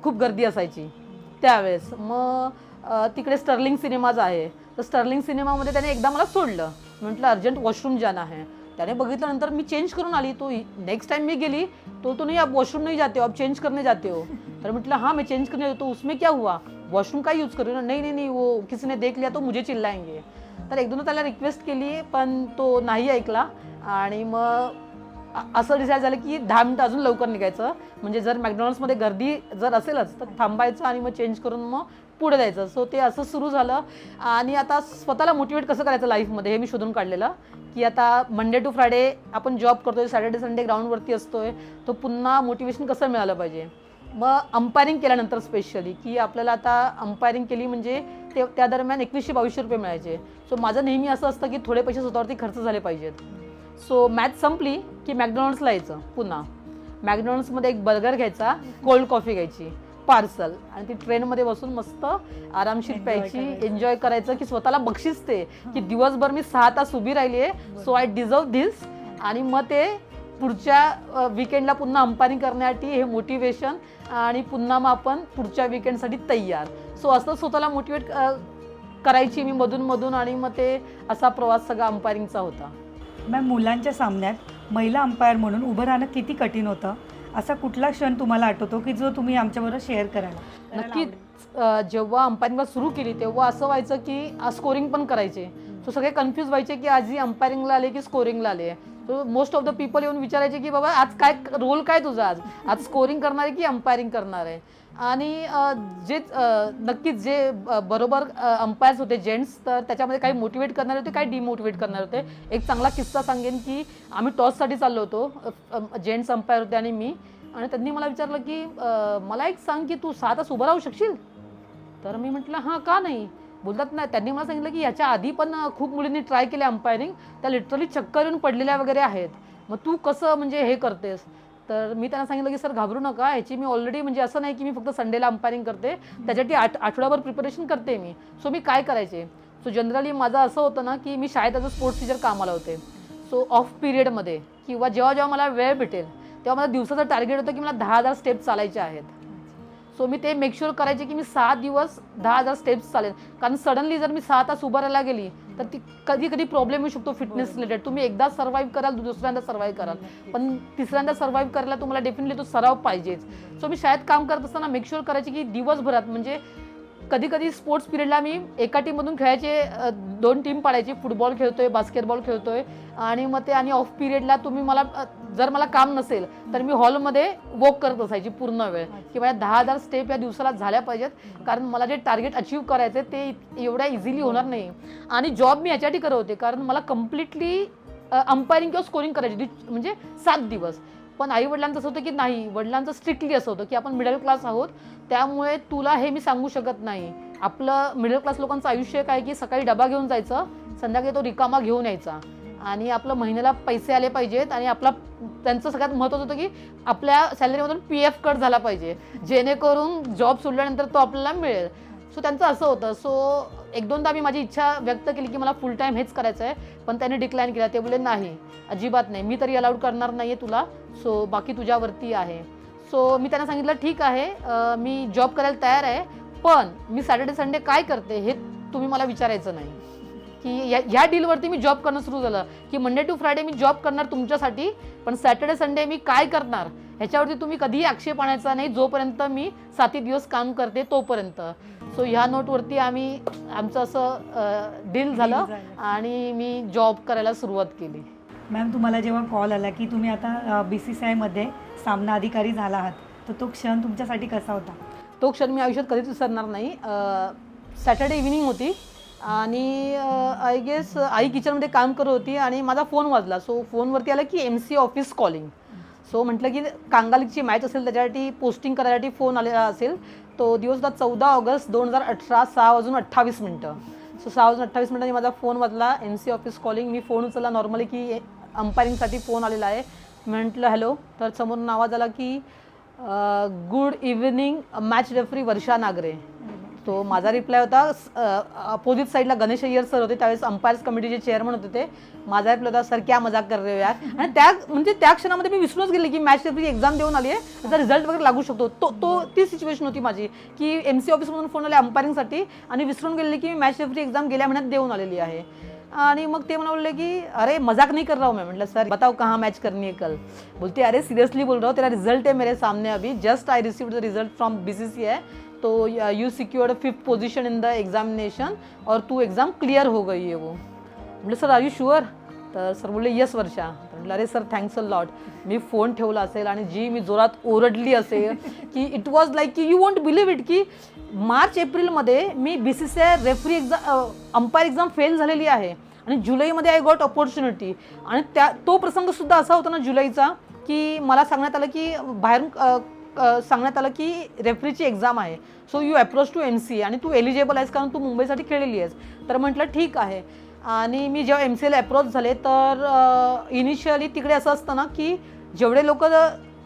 खूप गर्दी असायची त्यावेळेस. मग तिकडे स्टर्लिंग सिनेमाज आहे, तर स्टर्लिंग सिनेमामध्ये त्याने एकदा मला सोडलं, म्हटलं अर्जंट वॉशरूम जाना है. त्याने बघितल्यानंतर मी चेंज करून आली. तो नेक्स्ट टाइम मी गेली तो नहीं, आप वॉशरूम नहीं जाते हो, आप चेंज करने जाते हो. तर म्हटलं हाँ मैं चेंज करने, तो उसमें क्या हुआ, वॉशरूम का यूज़ कर रही हो ना. नहीं वो किसी ने देख लिया तो मुझे चिल्लाएंगे. तर एक दोन त्याला रिक्वेस्ट केली पण तो नाही ऐकला आणि मग असं डिसाईड झालं की 10 मिनिटं अजून लवकर निघायचं, म्हणजे जर मॅकडॉनल्ड्समध्ये गर्दी जर असेलच तर थांबायचं आणि मग चेंज करून मग पुढे जायचं. सो ते असं सुरू झालं आणि आता स्वतःला मोटिवेट कसं करायचं लाईफमध्ये हे मी शोधून काढलेलं की आता मंडे टू फ्रायडे आपण जॉब करतोय, सॅटर्डे संडे ग्राउंडवरती असतोय, तो पुन्हा मोटिवेशन कसं मिळालं पाहिजे. मग अंपायरिंग केल्यानंतर स्पेशली की आपल्याला आता अंपायरिंग केली म्हणजे त्या दरम्यान 2100-2200 रुपये मिळायचे. सो माझं नेहमी असं असतं की थोडे पैसे स्वतःवरती खर्च झाले पाहिजेत. सो मॅच संपली की मॅकडॉनल्ड्सला यायचं, पुन्हा मॅकडॉनल्ड्समध्ये एक बर्गर घ्यायचा, कोल्ड कॉफी घ्यायची पार्सल आणि ती ट्रेनमध्ये बसून मस्त आरामशीर प्यायची, एन्जॉय करायचं की स्वतःला बक्षीस ते की दिवसभर मी 6 तास उभी राहिली आहे, सो आय डिझर्व धिस. आणि मग ते पुढच्या विकेंडला पुन्हा अंपायरिंग करण्यासाठी हे मोटिवेशन आणि पुन्हा मग आपण पुढच्या विकेंडसाठी तयार. सो असं स्वतःला मोटिवेट करायची मी मधून आणि मग ते असा प्रवास सगळा अंपायरिंगचा होता. मॅम, मुलांच्या सामन्यात महिला अंपायर म्हणून उभं राहणं किती कठीण होतं? असा कुठला क्षण तुम्हाला आठवतो की जो तुम्ही आमच्याबरोबर शेअर कराल? नक्कीच. जेव्हा अंपायरिंगला सुरू केली तेव्हा असं व्हायचं की स्कोरिंग पण करायचे. सो सगळे कन्फ्यूज व्हायचे की आज ही अंपायरिंगला आले की स्कोरिंगला आले. So most of the people येऊन विचारायचे की बाबा आज काय रोल काय तुझा, आज स्कोरिंग करणार आहे की अंपायरिंग करणार आहे. आणि जे नक्कीच जे बरोबर अंपायर्स होते जेंट्स, तर त्याच्यामध्ये काही मोटिवेट करणारे होते, काही डिमोटिवेट करणारे होते. एक चांगला किस्सा सांगेन की आम्ही टॉससाठी चाललो होतो, जेंट्स अंपायर होते आणि मी, आणि त्यांनी मला विचारलं की मला एक सांग की तू 6 तास उभं राहू शकशील? तर मी म्हटलं हां, का नाही. बोलतात नाही. त्यांनी मला सांगितलं की याच्या आधी पण खूप मुलींनी ट्राय केले अंपायरिंग, त्या लिटरली चक्कर येऊन पडलेल्या वगैरे आहेत, मग तू कसं म्हणजे हे करतेस. तर मी त्यांना सांगितलं की सर घाबरू नका, ह्याची मी ऑलरेडी म्हणजे असं नाही की मी फक्त संडेला अंपायरिंग करते, त्याच्यासाठी आठवड्याभर प्रिपरेशन करते मी. सो मी काय करायचे, सो जनरली माझं असं होतं ना की मी शाळेत ॲज अ स्पोर्ट्स टीचर कामाला होते. सो ऑफ पिरियडमध्ये किंवा जेव्हा मला वेळ भेटेल तेव्हा माझं दिवसाचं टार्गेट होतं की मला 10,000 स्टेप्स चालायचे आहेत. सो मी ते मेक शुअर करायचे की मी 6 दिवस 10,000 स्टेप्स चालेल, कारण सडनली जर मी 6 तास उभं राहायला गेली तर ती कधी प्रॉब्लेम येऊ शकतो फिटनेस रिलेटेड. तुम्ही एकदा सर्व्हाइव्ह कराल, दुसऱ्यांदा सर्व्हाइव्ह कराल, पण तिसऱ्यांदा सर्व्हाइव्ह करायला तुम्हाला डेफिनेटली तो सराव पाहिजेच. सो मी शाळेत काम करत असताना मेक शुअर करायचे की दिवसभरात म्हणजे कधी स्पोर्ट्स पिरियडला मी एका टीममधून खेळायचे, 2 टीम पाडायची, फुटबॉल खेळतोय, बास्केटबॉल खेळतोय, आणि मग ते आणि ऑफ पिरियडला तुम्ही मला जर मला काम नसेल तर मी हॉलमध्ये वॉक करत असायची पूर्ण वेळ की माझ्या 10,000 स्टेप या दिवसाला झाल्या पाहिजेत, कारण मला जे टार्गेट अचीव करायचे ते एवढ्या इझिली होणार नाही. आणि जॉब मी याच्यासाठी करत होते कारण मला कम्प्लिटली अंपायरिंग किंवा स्कोरिंग करायची म्हणजे 7 दिवस. पण आई वडिलांचं असं होतं की नाही, वडिलांचं स्ट्रिक्टली असं होतं की आपण मिडल क्लास आहोत, त्यामुळे तुला हे मी सांगू शकत नाही. आपलं मिडल क्लास लोकांचं आयुष्य काय की सकाळी डबा घेऊन जायचं, संध्याकाळी तो रिकामा घेऊन यायचा, आणि आपलं महिन्याला पैसे आले पाहिजेत, आणि त्यांचं सगळ्यात महत्त्वाचं होतं की आपल्या सॅलरीमधून PF कट झाला पाहिजे, जेणेकरून जॉब सोडल्यानंतर तो आपल्याला मिळेल. सो त्यांचं असं होतं. सो एक दोनदा मी माझी इच्छा व्यक्त केली की मला फुल टाईम हेच करायचं आहे, पण त्याने डिक्लाईन केला. ते बोलले नाही, अजिबात नाही, मी तरी अलाउड करणार नाही आहे तुला, सो बाकी तुझ्यावरती आहे. सो मी त्यांना सांगितलं ठीक आहे, मी जॉब करायला तयार आहे, पण मी सॅटर्डे संडे काय करते हे तुम्ही मला विचारायचं नाही. की ह्या डीलवरती मी जॉब करणं सुरू झालं की मंडे टू फ्रायडे मी जॉब करणार तुमच्यासाठी, पण सॅटर्डे संडे मी काय करणार ह्याच्यावरती तुम्ही कधीही आक्षेप आणायचा नाही, जोपर्यंत मी 7 दिवस काम करते तोपर्यंत. सो ह्या नोटवरती आमचं असं डील झालं आणि मी जॉब करायला सुरुवात केली. मॅम, तुम्हाला जेव्हा कॉल आला की तुम्ही आता BCCIमध्ये सामना अधिकारी झाला आहात, तर तो क्षण तुमच्यासाठी कसा होता? तो क्षण मी आयुष्यात कधीच विसरणार नाही. सॅटर्डे इव्हिनिंग होती आणि आय गेस आई किचनमध्ये काम करत होती आणि माझा फोन वाजला. सो फोनवरती आलं की MC ऑफिस कॉलिंग. सो म्हटलं की कांगालीची मॅच असेल त्याच्यासाठी पोस्टिंग करायसाठी फोन आलेला असेल. तो दिवस होता 14 ऑगस्ट 2018, 6:28. सो 6:28 माझा फोन वाजला, MC ऑफिस कॉलिंग. मी फोन उचलला नॉर्मली की अंपायरिंगसाठी फोन आलेला आहे. म्हटलं हॅलो, तर समोरून आवाज आला की गुड इव्हिनिंग, मॅच रेफरी वर्षा नागरे. तो माझा रिप्लाय होता, अपोजिट साईडला गणेश अय्यर सर होते, त्यावेळेस अंपायर्स कमिटीचे चेअरमन होते ते. माझा रिप्लाय होता, सर क्या मजाक कर रहे हो यार. आणि त्या क्षणामध्ये मी विसरूनच गेले की मॅच रेफरी एक्झाम देऊन आली आहे, त्याचा रिझल्ट वगैरे लागू शकतो. ती सिच्युएशन होती माझी की MC ऑफिसमधून फोन आले अंपायरिंगसाठी आणि विसरून गेले की मी मॅच रेफरी एक्झाम गेल्या महिन्यात देऊन आलेली आहे. आणि मग ते म्हणाले की अरे मजाक नहीं कर रहा हूँ मैं. म्हटलं सर बताओ कहाँ मैच करनी है कल. बोलते अरे सीरियसली बोल रहा हूँ, तेरा रिजल्ट है मेरे सामने अभी, just I received the result from BCCI. तो you secured 5th position in the examination और तू एग्ज़ाम क्लियर हो गई है वो. म्हटलं सर आर यू शुअर. तर सर बोलले येस वर्षा. तर म्हटलं अरे sir thanks a lot. Me phone ठेवला असेल आणि जी मी जोरात ओरडली असेल की इट वॉज लाईक की यू वॉन्ट बिलीव्ह इट की मार्च एप्रिलमध्ये मी BCCI referee umpire exam fail झालेली आहे आणि जुलैमध्ये आय गॉट अपॉर्च्युनिटी. आणि तो प्रसंगसुद्धा असा होता ना जुलैचा की मला सांगण्यात आलं की बाहेरून सांगण्यात आलं की रेफरीची एक्झाम आहे, so you approach to MC आणि तू एलिजिबल आहेस कारण तू मुंबईसाठी खेळलेली आहेस. तर म्हटलं ठीक आहे. आणि मी जेव्हा MCAला अप्रोच झाले तर इनिशियली तिकडे असं असतं ना की जेवढे लोक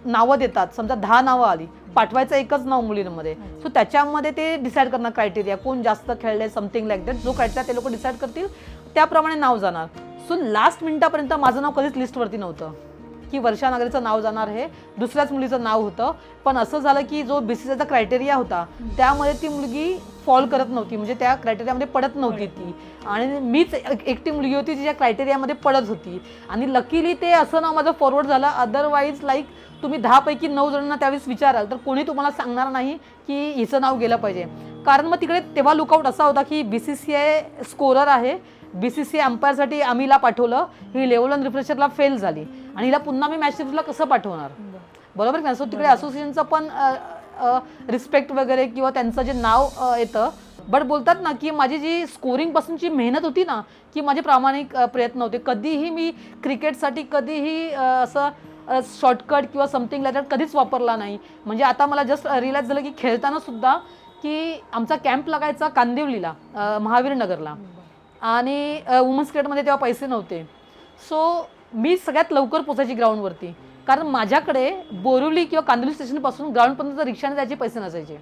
नावं देतात, समजा 10 नावं आली, पाठवायचं एकच नाव मुलींमध्ये. सो त्याच्यामध्ये ते डिसाईड करणार क्रायटेरिया, कोण जास्त खेळले समथिंग लाईक दॅट. जो क्रायटेरिया ते लोक डिसाईड करतील त्याप्रमाणे नाव जाणार. सो लास्ट मिनिटापर्यंत माझं नाव कधीच लिस्टवरती नव्हतं की वर्षा नागरेचं नाव जाणार, हे दुसऱ्याच मुलीचं नाव होतं. पण असं झालं की जो BCCIचा क्रायटेरिया होता त्यामध्ये ती मुलगी फॉल करत नव्हती, म्हणजे त्या क्रायटेरियामध्ये पडत नव्हती ती. आणि मीच एकटी मुलगी होती जी त्या क्रायटेरियामध्ये पडत होती. आणि लकीली ते असं नाव माझं फॉरवर्ड झालं. अदरवाईज लाईक तुम्ही 10 पैकी 9 जणांना त्यावेळेस विचाराल तर कोणी तुम्हाला सांगणार नाही की हिचं नाव गेलं पाहिजे. कारण मग तिकडे तेव्हा लुकआउट असा होता की BCCI स्कोरर आहे, BCCI अंपायरसाठी आम्हीला पाठवलं, ही लेवल 1 रिफ्रेशरला फेल झाली आणि हिला पुन्हा मी मॅच रेफरीला कसं पाठवणार, बरोबर का. सो तिकडे असोसिएशनचं पण रिस्पेक्ट वगैरे किंवा त्यांचं जे नाव येतं. बट बोलतात ना की माझी जी स्कोरिंगपासूनची मेहनत होती ना, की माझे प्रामाणिक प्रयत्न होते. कधीही मी क्रिकेटसाठी कधीही असं शॉर्टकट किंवा समथिंग लाईक दॅट कधीच वापरला नाही. म्हणजे आता मला जस्ट रिअलाईज झालं की खेळताना सुद्धा की आमचा कॅम्प लागायचा कांदिवलीला, महावीर नगरला, आणि वुमन्स क्रिकेटमध्ये तेव्हा पैसे नव्हते. सो मी सगळ्यात लवकर पोचायची ग्राउंडवरती, कारण माझ्याकडे बोरिवली किंवा कांदिवली स्टेशनपासून ग्राउंडपर्यंत रिक्षाने जायचे पैसे नसायचे.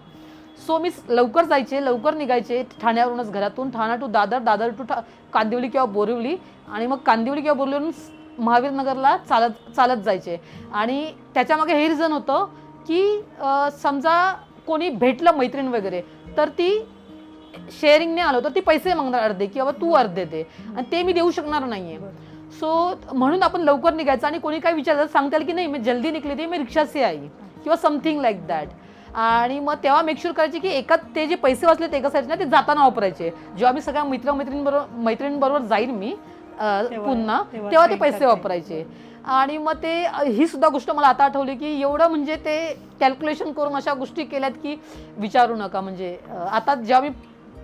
सो मी लवकर जायचे, लवकर निघायचे ठाण्यावरूनच घरातून, ठाणा टू दादर, दादर टू कांदिवली किंवा बोरिवली, आणि मग कांदिवली किंवा बोरिवलीवरून महावीर नगरला चालत जायचे. आणि त्याच्यामागे हे रिझन होतं की समजा कोणी भेटलं मैत्रीण वगैरे तर ती शेअरिंगने आलो तर ती पैसे मागणार अर्धे की बाबा तू अर्धे दे, आणि ते मी देऊ शकणार नाही आहे. सो म्हणून आपण लवकर निघायचं. आणि कोणी काय विचारलं सांगता येईल की नाही मी जल्दी निघली थी, मी रिक्षा से आई किंवा समथिंग लाईक दॅट. आणि मग तेव्हा मेकश्योर करायचे की ते जे पैसे वाचले ते एका साईडचे ना ते जाताना वापरायचे. जेव्हा मी सगळ्या मैत्रिणींबरोबर जाईल मी पुन्हा तेव्हा ते पैसे वापरायचे. आणि मग ही सुद्धा गोष्ट मला आता आठवली की एवढं म्हणजे ते कॅल्क्युलेशन करून अशा गोष्टी केल्यात की विचारू नका. म्हणजे आता जेव्हा मी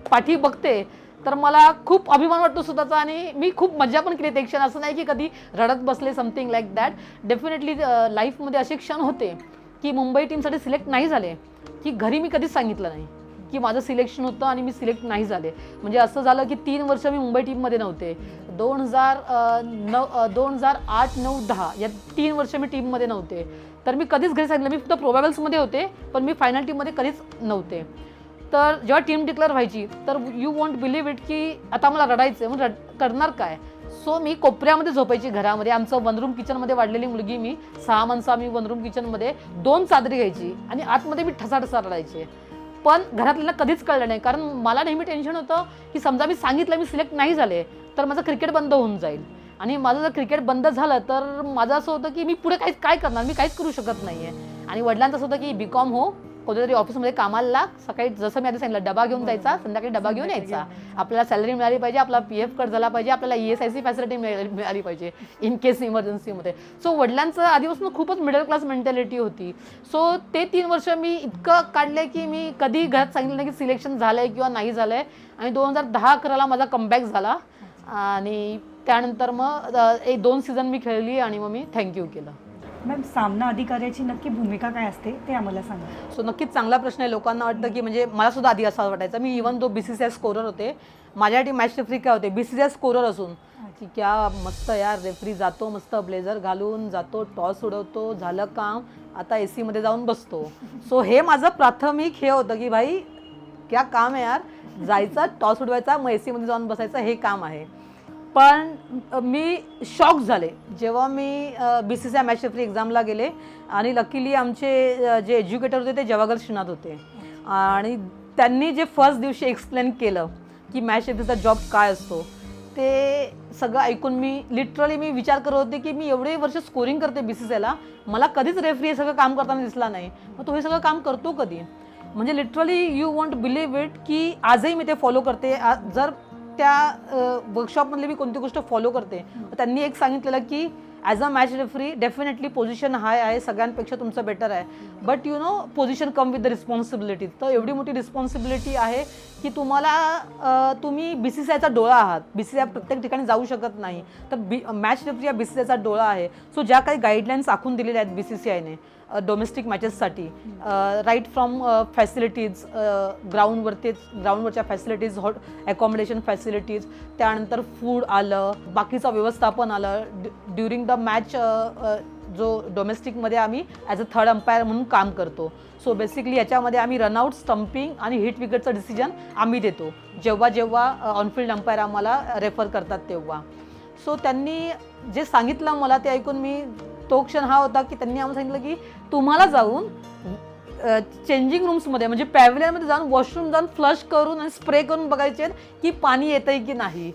पाठी बघते तर मला खूप अभिमान वाटतो स्वतःचा, आणि मी खूप मजा पण केली ते क्षण. असं नाही की कधी रडत बसले समथिंग लाईक दॅट. डेफिनेटली लाईफमध्ये असे क्षण होते की मुंबई टीमसाठी सिलेक्ट नाही झाले की घरी मी कधीच सांगितलं नाही की माझं सिलेक्शन होतं आणि मी सिलेक्ट नाही झाले. म्हणजे असं झालं की 3 वर्ष मी मुंबई टीममध्ये नव्हते. 2008, 9, 10 या 3 वर्ष मी टीममध्ये नव्हते. तर मी कधीच घरी सांगितलं, मी फक्त प्रोबॅबल्समध्ये होते पण मी फायनल टीममध्ये कधीच नव्हते. तर जेव्हा टीम डिक्लेअर व्हायची तर यू वॉन्ट बिलीव्ह इट की आता मला रडायचं आहे, मग करणार काय. सो मी कोपऱ्यामध्ये झोपायची घरामध्ये. आमचं वन रूम किचनमध्ये वाढलेली मुलगी मी, 6 माणसं आम्ही वन रूम किचनमध्ये, 2 चादरी घ्यायची आणि आतमध्ये मी ठसाठसा रडायचे. पण घरातल्यांना कधीच कळलं नाही, कारण मला नेहमी टेन्शन होतं की समजा मी सांगितलं मी सिलेक्ट नाही झाले तर माझं क्रिकेट बंद होऊन जाईल. आणि माझं जर क्रिकेट बंद झालं तर माझं असं होतं की मी पुढे काय करणार, मी काहीच करू शकत नाही आहे. आणि वडिलांचं असं होतं की BCom हो, कोणत्यातरी ऑफिसमध्ये कामाला लाग, सकाळी जसं मी आधी सांगितलं डबा घेऊन जायचा, संध्याकाळी डबा घेऊन यायचा, आपल्याला सॅलरी मिळाली पाहिजे, आपला PF कट झाला पाहिजे, आपल्याला ESIC फॅसिलिटी मिळाली पाहिजे इन केस इमर्जन्सीमध्ये. सो वडिलांचं आधीपासून खूपच मिडल क्लास मेंटॅलिटी होती. सो ते 3 वर्ष मी इतकं काढले की मी कधी घरात सांगितलं नाही की सिलेक्शन झालं आहे किंवा नाही झालं आहे. आणि 2010-11ला माझा कमबॅक झाला आणि त्यानंतर मग 1-2 सीझन मी खेळली आणि मग मी थँक्यू केलं. मॅम, सामना अधिकाऱ्याची नक्की भूमिका काय असते ते आम्हाला सांगा. सो नक्कीच चांगला प्रश्न आहे. लोकांना वाटतं की म्हणजे मला सुद्धा आधी असं वाटायचं, मी इव्हन तो BCCI स्कोरर होते, माझ्यासाठी मॅच रेफरी काय होते, BCCI स्कोरर असून की क्या मस्त यार, रेफरी जातो मस्त ब्लेझर घालून जातो, टॉस उडवतो, झालं काम, आता AC मध्ये जाऊन बसतो. सो हे माझं प्राथमिक हे होतं की भाई क्या काम आहे यार, जायचं टॉस उडवायचा मग AC मध्ये जाऊन बसायचं, हे काम आहे. पण मी शॉक झाले जेव्हा मी BCCI मॅच रेफरी एक्झामला गेले. आणि लकीली आमचे जे एज्युकेटर होते ते जवाहर श्रीनाथ होते आणि त्यांनी जे फर्स्ट दिवशी एक्सप्लेन केलं की मॅच रेफरीचा जॉब काय असतो, ते सगळं ऐकून मी लिटरली मी विचार करत होते की मी एवढे वर्ष स्कोरिंग करते BCCIला, मला कधीच रेफरी हे सगळं काम करताना दिसला नाही, मग तो हे सगळं काम करतो कधी. म्हणजे literally you want believe it की आजही मी ते फॉलो करते. जर त्या वर्कशॉपमधली मी कोणती गोष्ट फॉलो करते, त्यांनी एक सांगितलेलं की as a match referee definitely position high आहे, सगळ्यांपेक्षा तुमचं बेटर आहे, but you know position come with the responsibility. तर एवढी मोठी रिस्पॉन्सिबिलिटी आहे की तुम्ही BCCIचा डोळा आहात. BCCI प्रत्येक ठिकाणी जाऊ शकत नाही, तर मॅच रेफरी हा BCCIचा डोळा आहे. सो ज्या काही गाईडलाईन्स आखून दिलेल्या आहेत BCCIने डोमेस्टिक मॅचेससाठी, राईट फ्रॉम फॅसिलिटीज, ग्राउंडवरच्या फॅसिलिटीज, अकॉमोडेशन फॅसिलिटीज, त्यानंतर फूड आलं, बाकीचं व्यवस्थापन आलं. ड्युरिंग द मॅच जो डोमेस्टिकमध्ये आम्ही ॲज अ थर्ड अंपायर म्हणून काम करतो. सो बेसिकली याच्यामध्ये आम्ही रनआउट, स्टम्पिंग आणि हिट विकेटचं डिसिजन आम्ही देतो जेव्हा ऑनफिल्ड अंपायर आम्हाला रेफर करतात तेव्हा. सो त्यांनी जे सांगितलं मला ते ऐकून मी तो क्षण हा होता की त्यांनी आम्हाला सांगितलं की तुम्हाला जाऊन चेंजिंग रूम्समध्ये म्हणजे पॅव्हिलियनमध्ये जाऊन वॉशरूम जाऊन फ्लश करून आणि स्प्रे करून बघायचे की पाणी येतंय की नाही.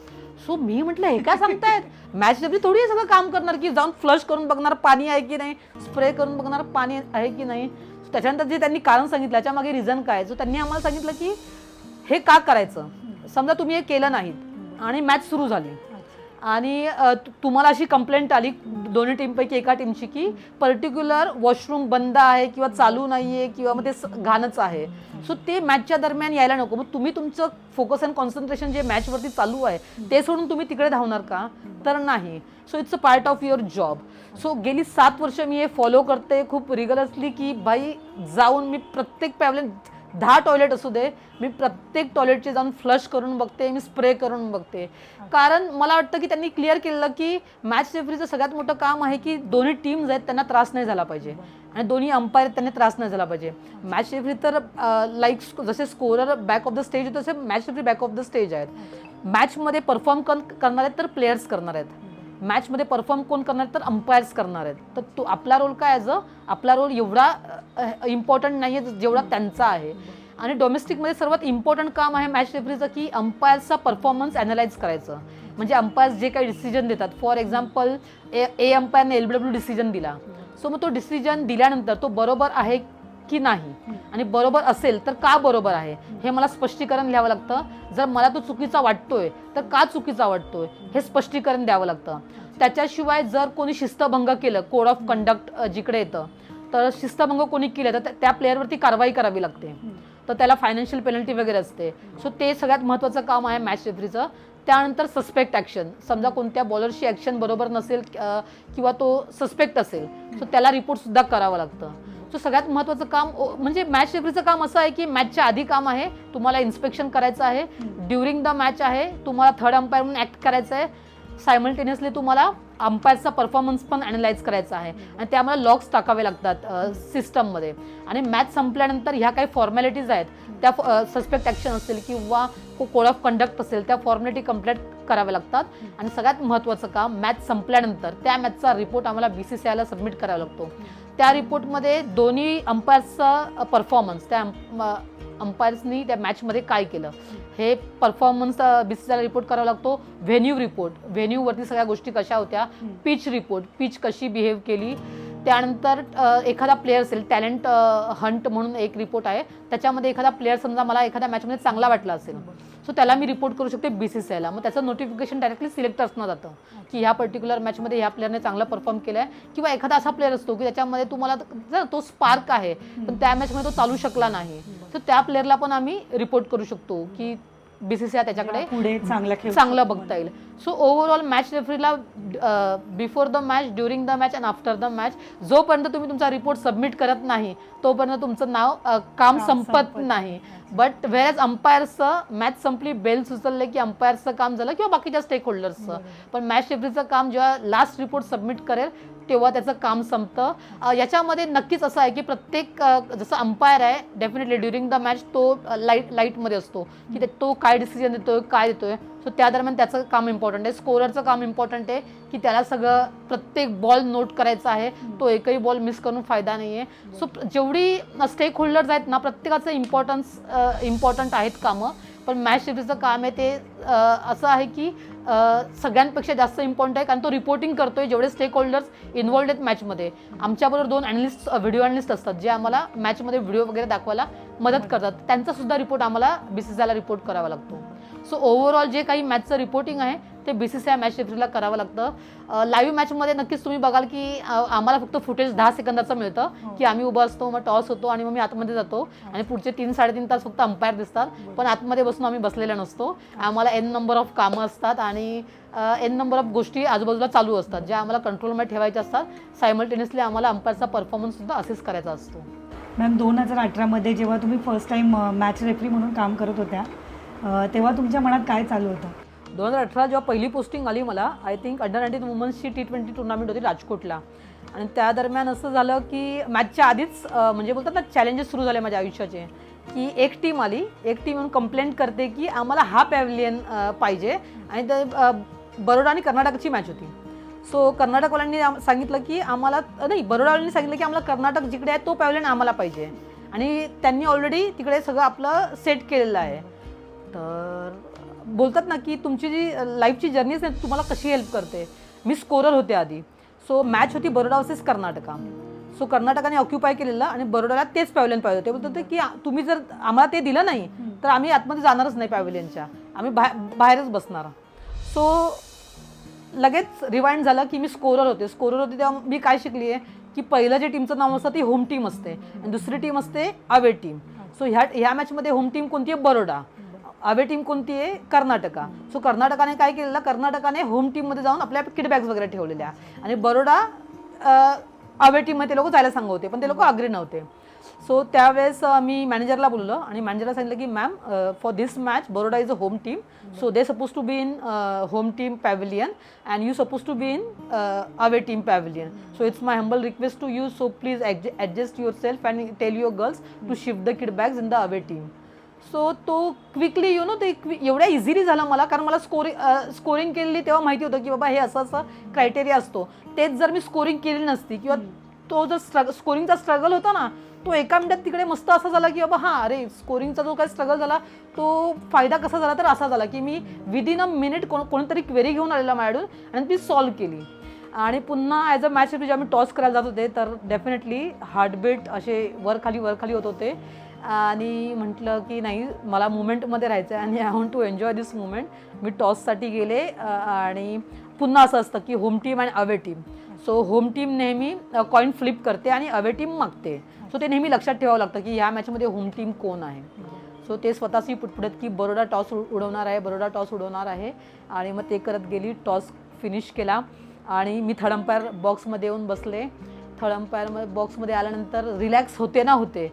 सो मी म्हटलं हे काय सांगतायत, मॅच रेफरी थोडी हे सगळं काम करणार की जाऊन फ्लश करून बघणार पाणी आहे की नाही, स्प्रे करून बघणार पाणी आहे की नाही. त्याच्यानंतर जे त्यांनी कारण सांगितलं त्याच्यामागे रिझन काय, सो त्यांनी आम्हाला सांगितलं की हे का करायचं, समजा तुम्ही हे केलं नाहीत आणि मॅच सुरू झाली आणि तुम्हाला अशी कंप्लेंट आली दोन्ही टीमपैकी एका टीमची की पर्टिक्युलर वॉशरूम बंद आहे किंवा चालू नाही आहे किंवा मग ते घाणच आहे, सो ते मॅचच्या दरम्यान यायला नको. मग तुम्ही तुमचं फोकस अँड कॉन्सन्ट्रेशन जे मॅचवरती चालू आहे ते सोडून तुम्ही तिकडे धावणार का, तर नाही. So it's a part of your job. So गेली 7 वर्ष मी हे फॉलो करते खूप रिगरसली की भाई जाऊन मी प्रत्येक पॅव्हलियन 10 टॉयलेट असू दे, मी प्रत्येक टॉयलेटचे जाऊन फ्लश करून बघते, मी स्प्रे करून बघते. कारण मला वाटतं की त्यांनी क्लिअर केलेलं की मॅच रेफरीचं सगळ्यात मोठं काम आहे की दोन्ही टीम्स आहेत त्यांना त्रास नाही झाला पाहिजे आणि दोन्ही अंपायर त्यांना त्रास नाही झाला पाहिजे. मॅच रेफरी तर लाईक जसे scorer back of the stage आहे तसे match referee back of the stage आहेत. मॅचमध्ये परफॉर्म करणार आहेत तर प्लेयर्स करणार आहेत, मॅचमध्ये परफॉर्म कोण करणार तर अंपायर्स करणार आहेत. तर तो आपला रोल काय आपला रोल एवढा इम्पॉर्टंट नाही आहे जेवढा त्यांचा आहे. आणि डोमेस्टिकमध्ये सर्वात इम्पॉर्टंट काम आहे मॅच रेफरीचं की अंपायर्सचा परफॉर्मन्स ॲनालाइज करायचं. म्हणजे अंपायर्स जे काही डिसिजन देतात, फॉर एक्झाम्पल ए अंपायरने LBW डिसिजन दिला, सो मग तो डिसिजन दिल्यानंतर तो बरोबर आहे की नाही आणि बरोबर असेल तर का बरोबर आहे हे मला स्पष्टीकरण द्यावं लागतं. जर मला तो चुकीचा वाटतोय तर का चुकीचा वाटतोय हे स्पष्टीकरण द्यावं लागतं. त्याच्याशिवाय जर कोणी शिस्तभंग केलं, कोड ऑफ कंडक्ट जिकडे येतं, तर शिस्तभंग कोणी केलं तर त्या प्लेअरवरती कारवाई करावी लागते, तर त्याला फायनान्शियल पेनल्टी वगैरे असते. सो ते सगळ्यात महत्त्वाचं काम आहे मॅच रेफरीचं. त्यानंतर सस्पेक्ट ॲक्शन, समजा कोणत्या बॉलरची ॲक्शन बरोबर नसेल किंवा तो सस्पेक्ट असेल सो त्याला रिपोर्टसुद्धा करावं लागतं. सो सगळ्यात महत्त्वाचं काम म्हणजे मॅच रेफरीचं काम असं आहे की मॅचच्या आधी काम आहे तुम्हाला इन्स्पेक्शन करायचं आहे, ड्युरिंग द मॅच आहे तुम्हाला थर्ड अंपायर म्हणून ॲक्ट करायचं आहे, सायमल्टेनियसली तुम्हाला अंपायरचा परफॉर्मन्स पण ॲनालाइज करायचा आहे आणि ते आम्हाला लॉग्स टाकावे लागतात सिस्टममध्ये. आणि मॅच संपल्यानंतर ह्या काही फॉर्मॅलिटीज आहेत त्या सस्पेक्ट ॲक्शन असेल किंवा कोड ऑफ कंडक्ट असेल त्या फॉर्मॅलिटी कंप्लीट कराव्या लागतात. आणि सगळ्यात महत्त्वाचं काम मॅच संपल्यानंतर त्या मॅचचा रिपोर्ट आम्हाला BCCIला सबमिट करावा लागतो. त्या रिपोर्टमध्ये दोन्ही अंपायर्सचा परफॉर्मन्स, त्या अंपायर्सनी त्या मॅचमध्ये काय केलं हे परफॉर्मन्स BCCIला रिपोर्ट करावा लागतो. व्हेन्यू रिपोर्ट, व्हेन्यूवरती सगळ्या गोष्टी कशा होत्या, पिच रिपोर्ट, पिच कशी बिहेव केली. त्यानंतर एखादा प्लेयर असेल, टॅलेंट हंट म्हणून एक रिपोर्ट आहे, त्याच्यामध्ये एखादा प्लेयर समजा मला एखाद्या मॅचमध्ये चांगला वाटला असेल सो त्याला मी रिपोर्ट करू शकते BCCIला. मग त्याचं नोटिफिकेशन डायरेक्टली सिलेक्टर्सना जातं की ह्या पर्टिक्युलर मॅचमध्ये ह्या प्लेअरने चांगला परफॉर्म केला आहे. किंवा एखादा असा प्लेअर असतो की त्याच्यामध्ये तुम्हाला जर तो स्पार्क आहे पण त्या मॅचमध्ये तो चालू शकला नाही तर त्या प्लेअरला पण आम्ही रिपोर्ट करू शकतो की BCCI त्याच्याकडे पुढे चांगलं बघता येईल. सो ओव्हरऑल मॅच रेफरीला before the match, during the match and after the match जोपर्यंत तुम्ही तुमचा रिपोर्ट सबमिट करत नाही तोपर्यंत तुमचं काम संपत नाही. बट व्हेअरएज अंपायर्सचं मॅच संपली, बेल सुचलले की अंपायर्सचं काम झालं किंवा बाकीच्या स्टेक होल्डर्सचं. पण मॅच रेफरीचं काम जेव्हा लास्ट रिपोर्ट सबमिट करेल तेव्हा त्याचं काम संपतं. याच्यामध्ये नक्कीच असं आहे की प्रत्येक जसं अंपायर आहे डेफिनेटली ड्युरिंग द मॅच तो लाईटमध्ये असतो की तो काय डिसिजन देतोय, काय देतोय. सो त्या दरम्यान त्याचं काम इम्पॉर्टंट आहे. स्कोररचं काम इम्पॉर्टंट आहे की त्याला सगळं प्रत्येक बॉल नोट करायचा आहे, तो एकही बॉल मिस करून फायदा नाही आहे. सो जेवढी स्टेक होल्डर्स आहेत ना प्रत्येकाचं इम्पॉर्टंट आहेत कामं. पण मॅच रेफरीचं काम आहे ते असं आहे की सगळ्यांपेक्षा जास्त इम्पॉर्टंट आहे कारण तो रिपोर्टिंग करतोय. जेवढे स्टेक होल्डर्स इन्व्हॉल्ड आहेत मॅचमध्ये, आमच्याबरोबर 2 ॲनालिस्ट, व्हिडिओ ॲनालिस्ट असतात जे आम्हाला मॅचमध्ये व्हिडिओ वगैरे दाखवायला मदत करतात. त्यांचा सुद्धा रिपोर्ट आम्हाला BCCIला रिपोर्ट करावा लागतो. सो ओव्हरऑल जे काही मॅचचं रिपोर्टिंग आहे ते BCCI मॅच रेफरीला करावं लागतं. लाईव्ह मॅचमध्ये नक्कीच तुम्ही बघाल की आम्हाला फक्त फुटेज 10 सेकंदाचं मिळतं की आम्ही उभं असतो, मग टॉस होतो आणि मग मी आतमध्ये जातो आणि पुढचे 3-3.5 तास फक्त अंपायर दिसतात. पण आतमध्ये बसून आम्ही बसलेला नसतो. आम्हाला N नंबर ऑफ कामं असतात आणि N नंबर ऑफ गोष्टी आजूबाजूला चालू असतात ज्या आम्हाला कंट्रोलमध्ये ठेवायच्या असतात. सायमल्टेनियसली आम्हाला अंपायरचा परफॉर्मन्ससुद्धा असेस करायचा असतो. मॅम 2018मध्ये जेव्हा तुम्ही फर्स्ट टाईम मॅच रेफरी म्हणून काम करत होत्या तेव्हा तुमच्या मनात काय चालू होतं? 2018 जेव्हा पहिली पोस्टिंग आली मला, आय थिंक अंडर-19 वुमन्सची T20 टुर्नामेंट होती राजकोटला. आणि त्या दरम्यान असं झालं की मॅचच्या आधीच म्हणजे बोलतात ना चॅलेंजेस सुरू झाले माझ्या आयुष्याचे की एक टीम आली, एक टीम येऊन कंप्लेंट करते की आम्हाला हा पॅव्हलियन पाहिजे. आणि ते बरोडा आणि कर्नाटकची मॅच होती. सो कर्नाटकवाल्यांनी सांगितलं की आम्हाला नाही, बरोडावाल्यांनी सांगितलं की आम्हाला कर्नाटक जिकडे आहे तो पॅव्हलियन आम्हाला पाहिजे आणि त्यांनी ऑलरेडी तिकडे सगळं आपलं सेट केलेलं आहे. तर बोलतात ना की तुमची जी लाईफची जर्नी असते तुम्हाला कशी हेल्प करते. मी स्कोरर होते आधी. सो मॅच होती बरोडा वर्सेस कर्नाटका. सो कर्नाटकाने ऑक्युपाय केलेलं आणि बरोडाला तेच पॅव्हलियन पाहिजे होते. बोलत होते की तुम्ही जर आम्हाला ते दिलं नाही तर आम्ही आतमध्ये जाणारच नाही पॅव्हलियनच्या, आम्ही बाहेरच बसणार. सो लगेच रिवाइंड झालं की मी स्कोरर होते तेव्हा मी काय शिकली आहे की पहिलं जे टीमचं नाव असतं ती होम टीम असते आणि दुसरी टीम असते अवे टीम. सो ह्या मॅचमध्ये होम टीम कोणती आहे? बरोडा. अवे टीम कोणती आहे? कर्नाटका. सो कर्नाटकाने काय केलेलं, कर्नाटकाने होम टीममध्ये जाऊन आपल्या किट बॅग्स वगैरे ठेवलेल्या आणि बरोडा अवे टीममध्ये ते लोक जायला सांगत होते पण ते लोक अग्री नव्हते. सो त्यावेळेस मी मॅनेजरला बोललो आणि मॅनेजरला सांगितलं की ma'am for this match Baroda is a home team, so they suppose to be in home team pavilion and you suppose to be in away team pavilion. So it's my humble request to you, so please adjust yourself and tell your girls to shift the kit bags in the away team. So तो quickly ते एवढ्या easily झाला मला कारण मला scoring केलेली तेव्हा माहिती होतं की बाबा हे असं क्रायटेरिया असतो. तेच जर मी स्कोरिंग केली नसती किंवा तो जो स्कोरिंगचा स्ट्रगल होता ना तो एका मिनिटात तिकडे मस्त असा झाला की बाबा हां अरे स्कोरिंगचा जो काही स्ट्रगल झाला तो फायदा कसा झाला तर असा झाला की मी विदिन अ मिनिट कोणतरी क्वेरी घेऊन आलेला माझ्याकडून आणि ती सॉल्व्ह केली. आणि पुन्हा ॲज अ मॅच रेफरी जेव्हा मी टॉस करायला जात होते तर डेफिनेटली हार्टबीट असे वर खाली होत होते आणि म्हटलं की नाही मला मुवमेंटमध्ये राहायचं आहे आणि I want to enjoy this movement. मी टॉससाठी गेले आणि पुन्हा असं असतं की होम टीम आणि away team. So home team नेहमी कॉईन फ्लिप करते आणि अवे टीम मागते. सो ते नेहमी लक्षात ठेवावं लागतं की ह्या मॅचमध्ये होम टीम कोण आहे. सो ते स्वतःशी पुटपुटत की बरोडा टॉस उडवणार आहे आणि मग ते करत गेली. टॉस फिनिश केला आणि मी थर्ड अंपायर बॉक्समध्ये येऊन बसले. थर्ड अंपायर बॉक्समध्ये आल्यानंतर रिलॅक्स होते ना होते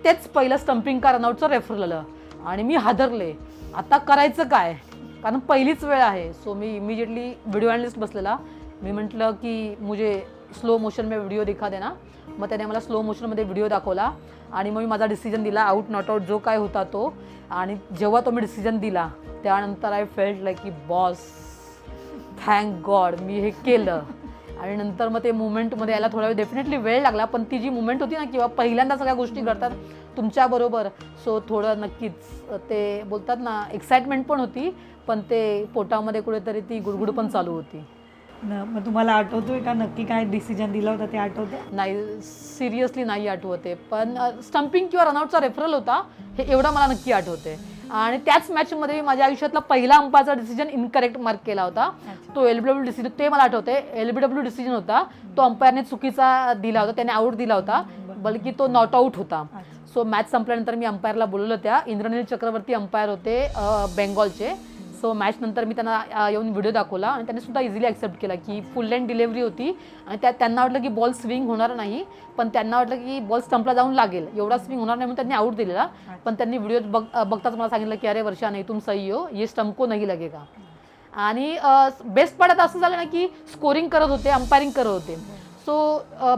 तेच पहिलं स्टम्पिंग का रनआउटचं रेफर आलं आणि मी हादरले. आता करायचं काय कारण पहिलीच वेळ आहे. सो मी इमिजिएटली व्हिडिओ ॲनालिस्ट बसलेला मी म्हटलं की मुझे स्लो मोशन में व्हिडिओ दिखा दे ना. मग त्याने मला स्लो मोशनमध्ये व्हिडिओ दाखवला आणि मग मी माझा डिसिजन दिला, आऊट नॉट आऊट जो काय होता तो. आणि जेव्हा तो मी डिसिजन दिला त्यानंतर आय फेल्ट लाईक की बॉस, थँक गॉड मी हे केलं. आणि नंतर मग ते मुवमेंटमध्ये यायला थोडा वेळ डेफिनेटली वेळ लागला, पण ती जी मुवमेंट होती ना, किंवा पहिल्यांदा सगळ्या गोष्टी घडतात तुमच्याबरोबर, सो थोडं नक्कीच ते बोलतात ना एक्साइटमेंट पण होती, पण ते पोटामध्ये कुठेतरी ती गुडगुड पण चालू होती. मग तुम्हाला आठवतोय का नक्की काय डिसिजन दिला होता ते आठवतं? नाही, सिरियसली नाही आठवते, पण स्टंपिंग किंवा रनआउटचा रेफरल होता हे एवढं मला नक्की आठवते. आणि त्याच मॅचमध्ये माझ्या आयुष्यातला पहिला अंपायरचा डिसिजन इनकरेक्ट मार्क केला होता, तो LBW डिसिजन, ते मला आठवते. LBW डिसिजन होता तो अंपायरने चुकीचा दिला होता, त्याने आऊट दिला होता, बल्कि तो नॉट आऊट होता. सो मॅच संपल्यानंतर मी अंपायरला बोलवलं, त्या इंद्रनील चक्रवर्ती अंपायर होते बेंगॉलचे. सो मॅच नंतर मी त्यांना येऊन व्हिडिओ दाखवला आणि त्यांनी सुद्धा इझिली ॲक्सेप्ट केला की फुल लेंथ डिलिव्हरी होती आणि त्यांना वाटलं की बॉल स्विंग होणार नाही, पण त्यांना वाटलं की बॉल स्टंपला जाऊन लागेल, एवढा स्विंग होणार नाही म्हणून त्यांनी आऊट दिलेला. पण त्यांनी व्हिडिओ बघताच मला सांगितलं की अरे वर्षा नाही तुम सही हो, ये स्टंप को नाही लगेगा. आणि बेस्ट पार्ट आता असं झालं ना की स्कोरिंग करत होते, अंपायरिंग करत होते. सो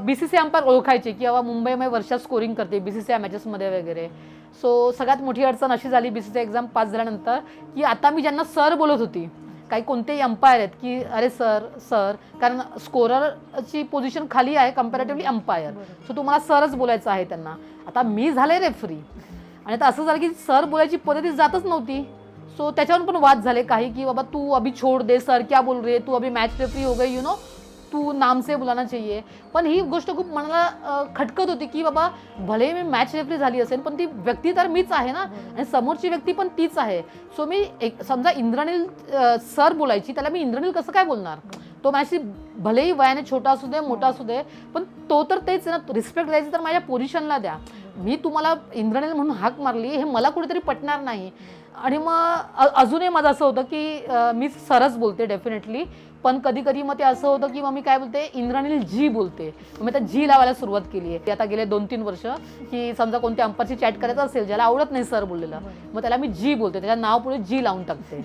BCCI अंपायर ओळखायचे की बाबा मुंबईमध्ये वर्षा स्कोरिंग करते BCCI मॅचेसमध्ये वगैरे. सो सगळ्यात मोठी अडचण अशी झाली BCCI एक्झाम पास झाल्यानंतर की आता मी ज्यांना सर बोलत होती, काही कोणतेही अंपायर आहेत की अरे सर सर, कारण स्कोररची पोझिशन खाली आहे कम्पॅरेटिव्हली अंपायर, सो तुम्हाला सरच बोलायचं आहे त्यांना. आता मी झाले रेफरी आणि आता असं झालं की सर बोलायची पद्धती जातच नव्हती. सो त्याच्यावर पण वाद झाले काही की बाबा तू अभी छोड़ दे, सर क्या बोल रहे, तू अभी मॅच रेफरी हो गई, तू नाम से बुलाना चाहिए. पण ही गोष्ट खूप मनाला खटकत होती की बाबा भले मी मॅच रेफरी झाली असेल पण ती व्यक्ती तर मीच आहे ना, आणि समोरची व्यक्ती पण तीच आहे. सो मी समजा इंद्रनील सर बोलायची, त्याला मी इंद्रनील कसं काय बोलणार? तो माझी भलेही वयाने छोटा असू दे मोठा असू दे, पण तो तर तेच ना, रिस्पेक्ट द्यायची तर माझ्या पोझिशनला द्या. मी तुम्हाला इंद्रनील म्हणून हाक मारली हे मला कुठेतरी पटणार नाही. आणि मग अजूनही माझं असं होतं की मी सरच बोलते डेफिनेटली, पण कधी कधी मग ते असं होतं की मग मी काय बोलते, इंद्रनील जी बोलते, मग मी आता जी लावायला सुरुवात केली आहे. आता गेले 2-3 वर्ष की समजा कोणत्या अंपायरची चॅट करायचं असेल ज्याला आवडत नाही सर बोललेलं, मग त्याला मी जी बोलते, त्याच्या नाव पुढे जी लावून टाकते.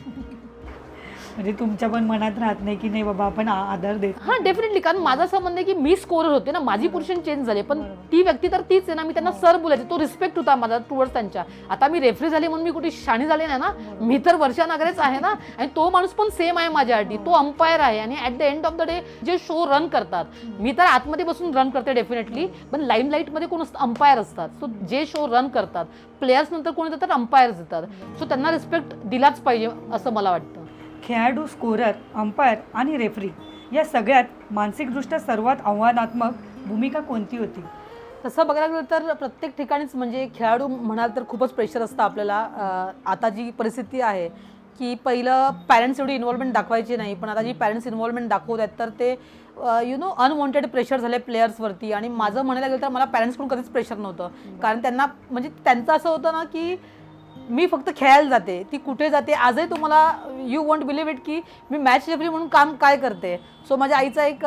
म्हणजे तुमच्या पण मनात राहत नाही की नाही बाबा आपण आदर देत. हां डेफिनेटली, कारण माझा संबंध आहे की मी स्कोरर होते ना, माझी पोझिशन चेंज झाली, पण ती व्यक्ती तर तीच आहे ना, मी त्यांना सर बोलायचे, तो रिस्पेक्ट होता माझा टुवर्ड्स त्यांच्या. आता मी रेफरी झाली म्हणून मी कुठे शाणी झाले नाही ना, मी तर वर्षा नागरेच आहे ना, आणि तो माणूस पण सेम आहे माझ्यासाठी, तो अंपायर आहे. आणि at the end of the day जे शो रन करतात, मी तर आतमध्ये बसून रन करते डेफिनेटली, पण लाईमलाईटमध्ये कोण असतं, अंपायर असतात. सो जे शो रन करतात प्लेयर्स नंतर कोणी येतात तर अंपायर्स येतात. सो त्यांना रिस्पेक्ट दिलाच पाहिजे असं मला वाटतं. खेळाडू, स्कोरर, अंपायर आणि रेफरी या सगळ्यात मानसिकदृष्ट्या सर्वात आव्हानात्मक भूमिका कोणती होती? तसं बघायला गेलं तर प्रत्येक ठिकाणीच म्हणजे खेळाडू म्हणाल तर खूपच प्रेशर असतं आपल्याला. आता जी परिस्थिती आहे की पहिलं पॅरेंट्स एवढी इन्व्हॉल्वमेंट दाखवायची नाही, पण आता जी पॅरेंट्स इन्व्हॉल्वमेंट दाखवत आहेत तर ते अनवॉन्टेड प्रेशर झाले प्लेयर्सवरती. आणि माझं म्हणायला गेलं तर मला पॅरेंट्सकडून कधीच प्रेशर नव्हतं, कारण त्यांना म्हणजे त्यांचं असं होतं ना की मी फक्त खेळायला जाते, ती कुठे जाते. आजही तुम्हाला यू वॉन्ट बिलीव्ह इट की मी मॅच रेफरी म्हणून काम काय करते. सो माझ्या आईचा एक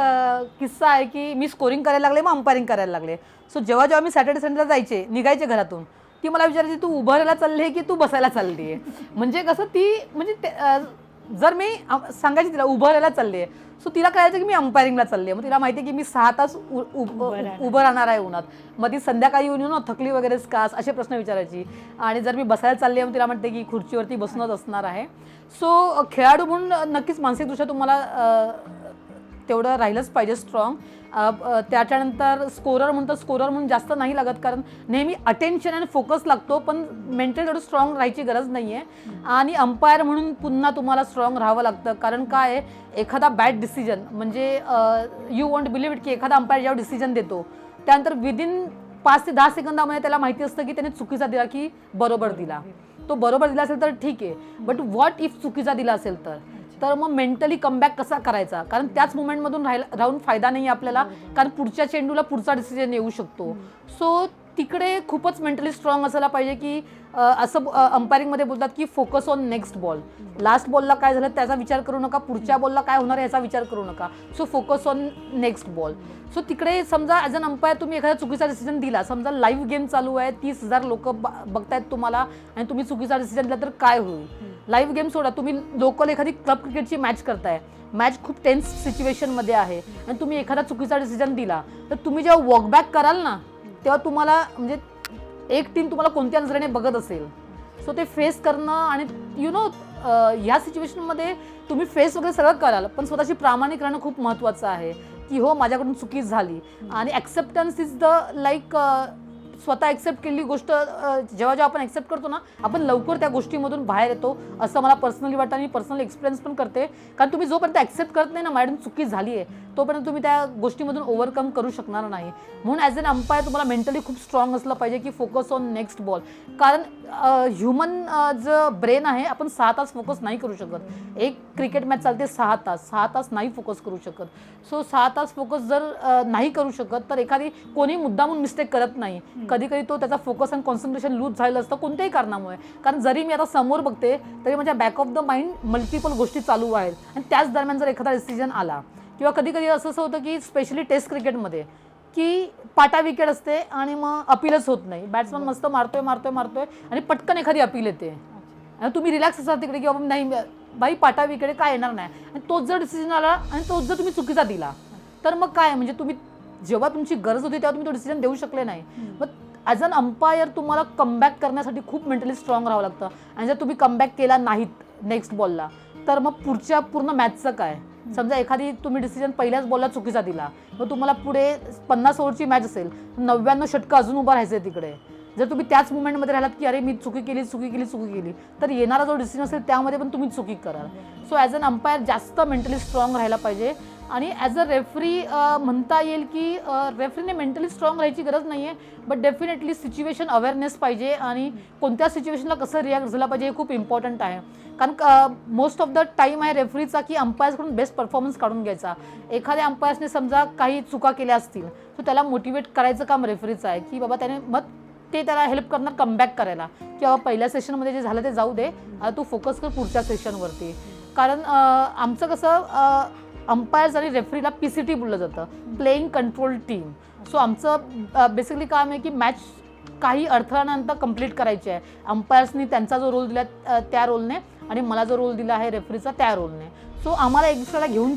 किस्सा आहे की मी स्कोरिंग करायला लागले, मग अंपायरिंग करायला लागले. सो जेव्हा मी सॅटर्डे संडेला जायचे, निघायचे घरातून, ती मला विचारायची तू उभं राहायला चालली आहे की तू बसायला चालली आहे. म्हणजे कसं ती म्हणजे जर मी सांगायची तिला उभं राहायला चालली आहे, सो तिला कळायचं की मी अंपायरिंगला चालली आहे. मग तिला माहिती आहे की मी 6 तास उभं राहणार आहे उन्हात. मग ती संध्याकाळी येऊन थकली वगैरेच का असे प्रश्न विचारायची. आणि जर मी बसायला चालली आहे मग तिला म्हणते की खुर्चीवरती बसूनच असणार आहे. सो खेळाडू म्हणून नक्कीच मानसिकदृष्ट्या तुम्हाला तेवढं राहिलंच पाहिजे स्ट्रॉंग. त्याच्यानंतर स्कोरर म्हणून जास्त नाही लागत, कारण नेहमी अटेन्शन आणि फोकस लागतो, पण मेंटली तेवढं स्ट्रॉंग राहायची गरज नाही आहे. आणि अंपायर म्हणून पुन्हा तुम्हाला स्ट्रॉंग राहावं लागतं, कारण काय आहे, एखादा बॅड डिसिजन म्हणजे यू वॉन्ट बिलीव्ह इट की एखादा अंपायर जेव्हा डिसिजन देतो त्यानंतर विदिन 5 ते 10 सेकंदामध्ये त्याला माहिती असतं की त्याने चुकीचा दिला की बरोबर दिला. तो बरोबर दिला असेल तर ठीक आहे, बट व्हॉट इफ चुकीचा दिला असेल तर मग मेंटली कमबॅक कसा करायचा, कारण त्याच मुवमेंटमधून राहून फायदा नाही आपल्याला, कारण पुढच्या चेंडूला पुढचा डिसिजन येऊ शकतो. सो तिकडे खूपच मेंटली स्ट्रॉंग असायला पाहिजे की असं अंपायरिंगमध्ये बोलतात की focus on next ball. Last बॉलला काय झालं त्याचा विचार करू नका, पुढच्या बॉलला काय होणार याचा विचार करू नका. So focus on next ball. So तिकडे समजा ॲज अन अंपायर तुम्ही एखादा चुकीचा डिसिजन दिला, समजा लाईव्ह गेम चालू आहे, 30,000 लोक बघतायत तुम्हाला आणि तुम्ही चुकीचा डिसिजन दिला तर काय होईल. लाईव्ह गेम सोडा, तुम्ही लोकल एखादी क्लब क्रिकेटची मॅच करताय, मॅच खूप टेन्स सिच्युएशनमध्ये आहे आणि तुम्ही एखादा चुकीचा डिसिजन दिला तर तुम्ही जेव्हा वॉकबॅक कराल ना तेव्हा तुम्हाला म्हणजे एक टीम तुम्हाला कोणत्या नजरेने बघत असेल. सो ते फेस करणं आणि ह्या सिच्युएशनमध्ये तुम्ही फेस वगैरे सगळं कराल पण स्वतःची प्रामाणिक राहणं खूप महत्त्वाचं आहे की हो माझ्याकडून चुकी झाली. आणि ॲक्सेप्टन्स इज द लाईक स्वतः ॲक्सेप्ट केलेली गोष्ट जेव्हा जेव्हा आपण ॲक्सेप्ट करतो ना आपण लवकर त्या गोष्टीमधून बाहेर येतो असं मला पर्सनली वाटतं आणि पर्सनल एक्सपिरियन्स पण करते. कारण तुम्ही जोपर्यंत ॲक्सेप्ट करत नाही ना माझ्याकडून चुकी झाली आहे तोपर्यंत तुम्ही त्या गोष्टीमधून ओव्हरकम करू शकणार नाही. म्हणून ॲज अन अंपायर तुम्हाला मेंटली खूप स्ट्रॉंग असलं पाहिजे की फोकस ऑन नेक्स्ट बॉल. कारण ह्युमन जे ब्रेन आहे आपण 6 तास फोकस नाही करू शकत. एक क्रिकेट मॅच चालते 6 तास नाही फोकस करू शकत. सो 6 तास फोकस जर नाही करू शकत तर एखादी कोणी मुद्दामून मिस्टेक करत नाही. कधी कधी तो त्याचा फोकस आणि कॉन्सन्ट्रेशन लूज झालेलं असतं कोणत्याही कारणामुळे. कारण जरी मी आता समोर बघते तरी माझ्या back of the mind multiple गोष्टी चालू आहेत आणि त्याच दरम्यान जर एखादा डिसिजन आला किंवा कधी कधी असं होतं की स्पेशली टेस्ट क्रिकेटमध्ये की पाटा विकेट असते आणि मग अपीलच होत नाही. बॅट्समन मस्त मारतोय आणि पटकन एखादी अपील येते आणि तुम्ही रिलॅक्स असाल तिकडे की बाबा नाही बाई पाटा विकेट काय येणार नाही आणि तोच जर डिसिजन आला आणि तोच जर तुम्ही चुकीचा दिला तर मग काय म्हणजे तुम्ही जेव्हा तुमची गरज होती तेव्हा तुम्ही तो डिसिजन देऊ शकले नाही. मग ॲज अन अंपायर तुम्हाला कमबॅक करण्यासाठी खूप मेंटली स्ट्रॉंग राहावं लागतं आणि जर तुम्ही कमबॅक केला नाहीत नेक्स्ट बॉलला तर मग पुढच्या पूर्ण मॅचचं काय. समजा एखादी तुम्ही डिसिजन पहिल्याच बॉलला चुकीचा दिला मग तुम्हाला पुढे 50 ओव्हरची मॅच असेल 99 षटकं अजून उभं राहायचं आहे तिकडे. जर तुम्ही त्याच मुवमेंटमध्ये राहिलात की अरे मी चुकी केली तर येणारा जो डिसिजन असेल त्यामध्ये पण तुम्ही चुकी कराल. सो ॲज अन अंपायर जास्त मेंटली स्ट्रॉंग राहायला पाहिजे. आणि ॲज अ रेफरी म्हणता येईल की रेफरीने मेंटली स्ट्रॉंग राहायची गरज नाही आहे बट डेफिनेटली सिच्युएशन अवेअरनेस पाहिजे आणि कोणत्या सिच्युएशनला कसं रिॲक्ट झालं पाहिजे हे खूप इम्पॉर्टंट आहे. कारण मोस्ट ऑफ द टाईम आहे रेफरीचा की अंपायर्सकडून बेस्ट परफॉर्मन्स काढून घ्यायचा. एखाद्या अंपायर्सने समजा काही चुका केल्या असतील तर त्याला मोटिवेट करायचं काम रेफरीचं आहे की बाबा त्याने मग ते त्याला हेल्प करणार कमबॅक करायला की बाबा पहिल्या सेशनमध्ये जे झालं ते जाऊ दे आता तू फोकस कर पुढच्या सेशनवरती. कारण आमचं कसं अंपायर्स आणि रेफरीला PCT बोललं जातं, प्लेइंग कंट्रोल टीम. सो आमचं बेसिकली काम आहे की मॅच काही अडथळ्यानंतर कंप्लीट करायची आहे. अंपायर्सनी त्यांचा जो रोल दिला त्या रोलने आणि मला जो रोल दिला आहे रेफरीचा त्या रोलने. सो आम्हाला एक दुसऱ्याला घेऊन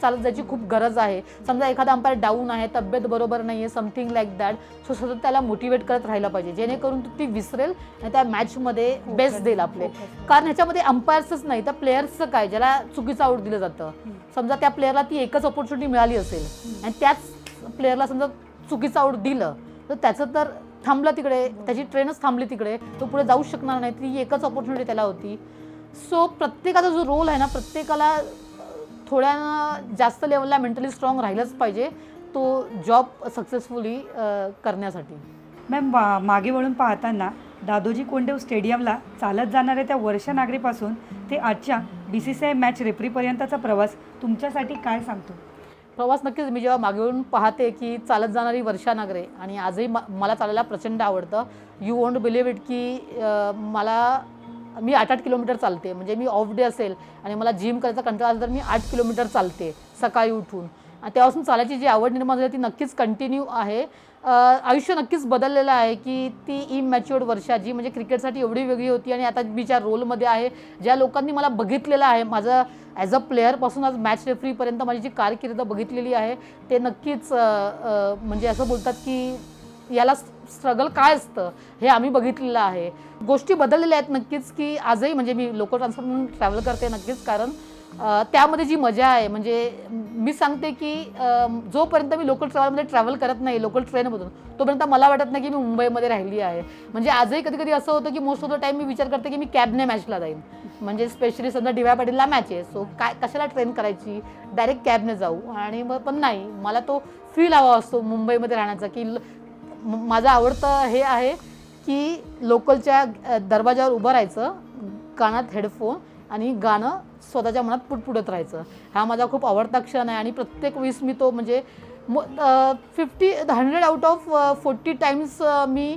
चालत जायची खूप गरज आहे. समजा एखादा अंपायर डाऊन आहे, तब्येत बरोबर नाही आहे, समथिंग लाईक दॅट. सो सतत त्याला मोटिवेट करत राहायला पाहिजे जेणेकरून ती विसरेल आणि त्या मॅचमध्ये बेस्ट देईल आपले. कारण ह्याच्यामध्ये अंपायर्सच नाही तर प्लेयर्सचं काय ज्याला चुकीचं आऊट दिलं जातं. समजा त्या प्लेयरला ती एकच ऑपॉर्च्युनिटी मिळाली असेल आणि त्याच प्लेयरला समजा चुकीचं आऊट दिलं तर त्याचं तर थांबलं तिकडे, त्याची ट्रेनच थांबली तिकडे, तो पुढे जाऊ शकणार नाही. ती एकच ऑपॉर्च्युनिटी त्याला होती. सो प्रत्येकाचा जो रोल आहे ना प्रत्येकाला थोड्या जास्त लेवलला मेंटली स्ट्रॉंग राहिलंच पाहिजे तो जॉब सक्सेसफुली करण्यासाठी. मॅम मागे वळून पाहताना दादोजी कोंडदेव स्टेडियमला चालत जाणाऱ्या त्या वर्षा नागरेपासून ते आजच्या BCCI मॅच रेफरीपर्यंतचा प्रवास तुमच्यासाठी काय सांगतो? प्रवास नक्कीच मी जेव्हा मागे वळून पाहते की चालत जाणारी वर्षा नागरे आणि आजही मला चालायला प्रचंड आवडतं. यू वोंट बिलीव्ह इट की मी 8-8 किलोमीटर चालते. म्हणजे मी ऑफ डे असेल आणि मला जिम करायचा कंटाळा आला तर मी 8 किलोमीटर चालते सकाळी उठून. आणि तेव्हापासून चालायची जी आवड निर्माण झाली ती नक्कीच कंटिन्यू आहे. आयुष्य नक्कीच बदललेलं आहे की ती इमॅच्युअर्ड वर्षा जी म्हणजे क्रिकेटसाठी एवढी वेगळी होती आणि आता मी ज्या रोलमध्ये आहे, ज्या लोकांनी मला बघितलेलं आहे, माझं ॲज अ प्लेअरपासून आज मॅच रेफरीपर्यंत माझी जी कारकीर्द बघितलेली आहे ते नक्कीच म्हणजे असं बोलतात की याला स्ट्रगल काय असतं हे आम्ही बघितलेलं आहे. गोष्टी बदललेल्या आहेत नक्कीच की आजही म्हणजे मी लोकल ट्रान्सपोर्ट म्हणून ट्रॅव्हल करते नक्कीच. कारण त्यामध्ये जी मजा आहे म्हणजे मी सांगते की जोपर्यंत मी लोकल ट्रॅव्हलमध्ये ट्रॅव्हल करत नाही लोकल ट्रेनमधून तोपर्यंत मला वाटत नाही की मी मुंबईमध्ये राहिली आहे. म्हणजे आजही कधी कधी असं होतं की मोस्ट ऑफ द टाईम मी विचार करते की मी कॅबने मॅचला जाईन. म्हणजे स्पेशली समजा DY पाटीलला मॅच आहे सो काय कशाला ट्रेन करायची, डायरेक्ट कॅबने जाऊ. आणि मग पण नाही मला तो फील हवा असतो मुंबईमध्ये राहण्याचा की माझं आवडतं हे आहे की लोकलच्या दरवाजावर उभं राहायचं, कानात हेडफोन आणि गाणं स्वतःच्या मनात पुटपुटत राहायचं. हा माझा खूप आवडता क्षण आहे आणि प्रत्येक वेळेस मी तो म्हणजे 100 आउट ऑफ 40 टाइम्स मी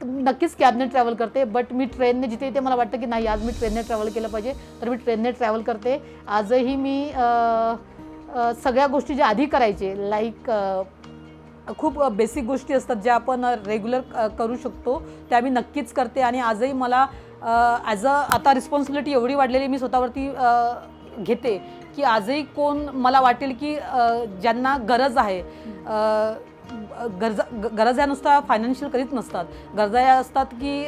नक्कीच कॅबने ट्रॅव्हल करते. बट मी ट्रेनने जिथे जिथे मला वाटतं की नाही आज मी ट्रेनने ट्रॅव्हल केलं पाहिजे तर मी ट्रेनने ट्रॅव्हल करते. आजही मी सगळ्या गोष्टी ज्या आधी करायचे लाईक खूप बेसिक गोष्टी असतात ज्या आपण रेग्युलर करू शकतो त्या मी नक्कीच करते. आणि आजही मला ॲज आता रिस्पॉन्सिबिलिटी एवढी वाढलेली मी स्वतःवरती घेते की आजही कोण मला वाटेल की ज्यांना गरज आहे गरज ह्या नुसता फायनान्शियल कधीच नसतात. गरजा ह्या असतात की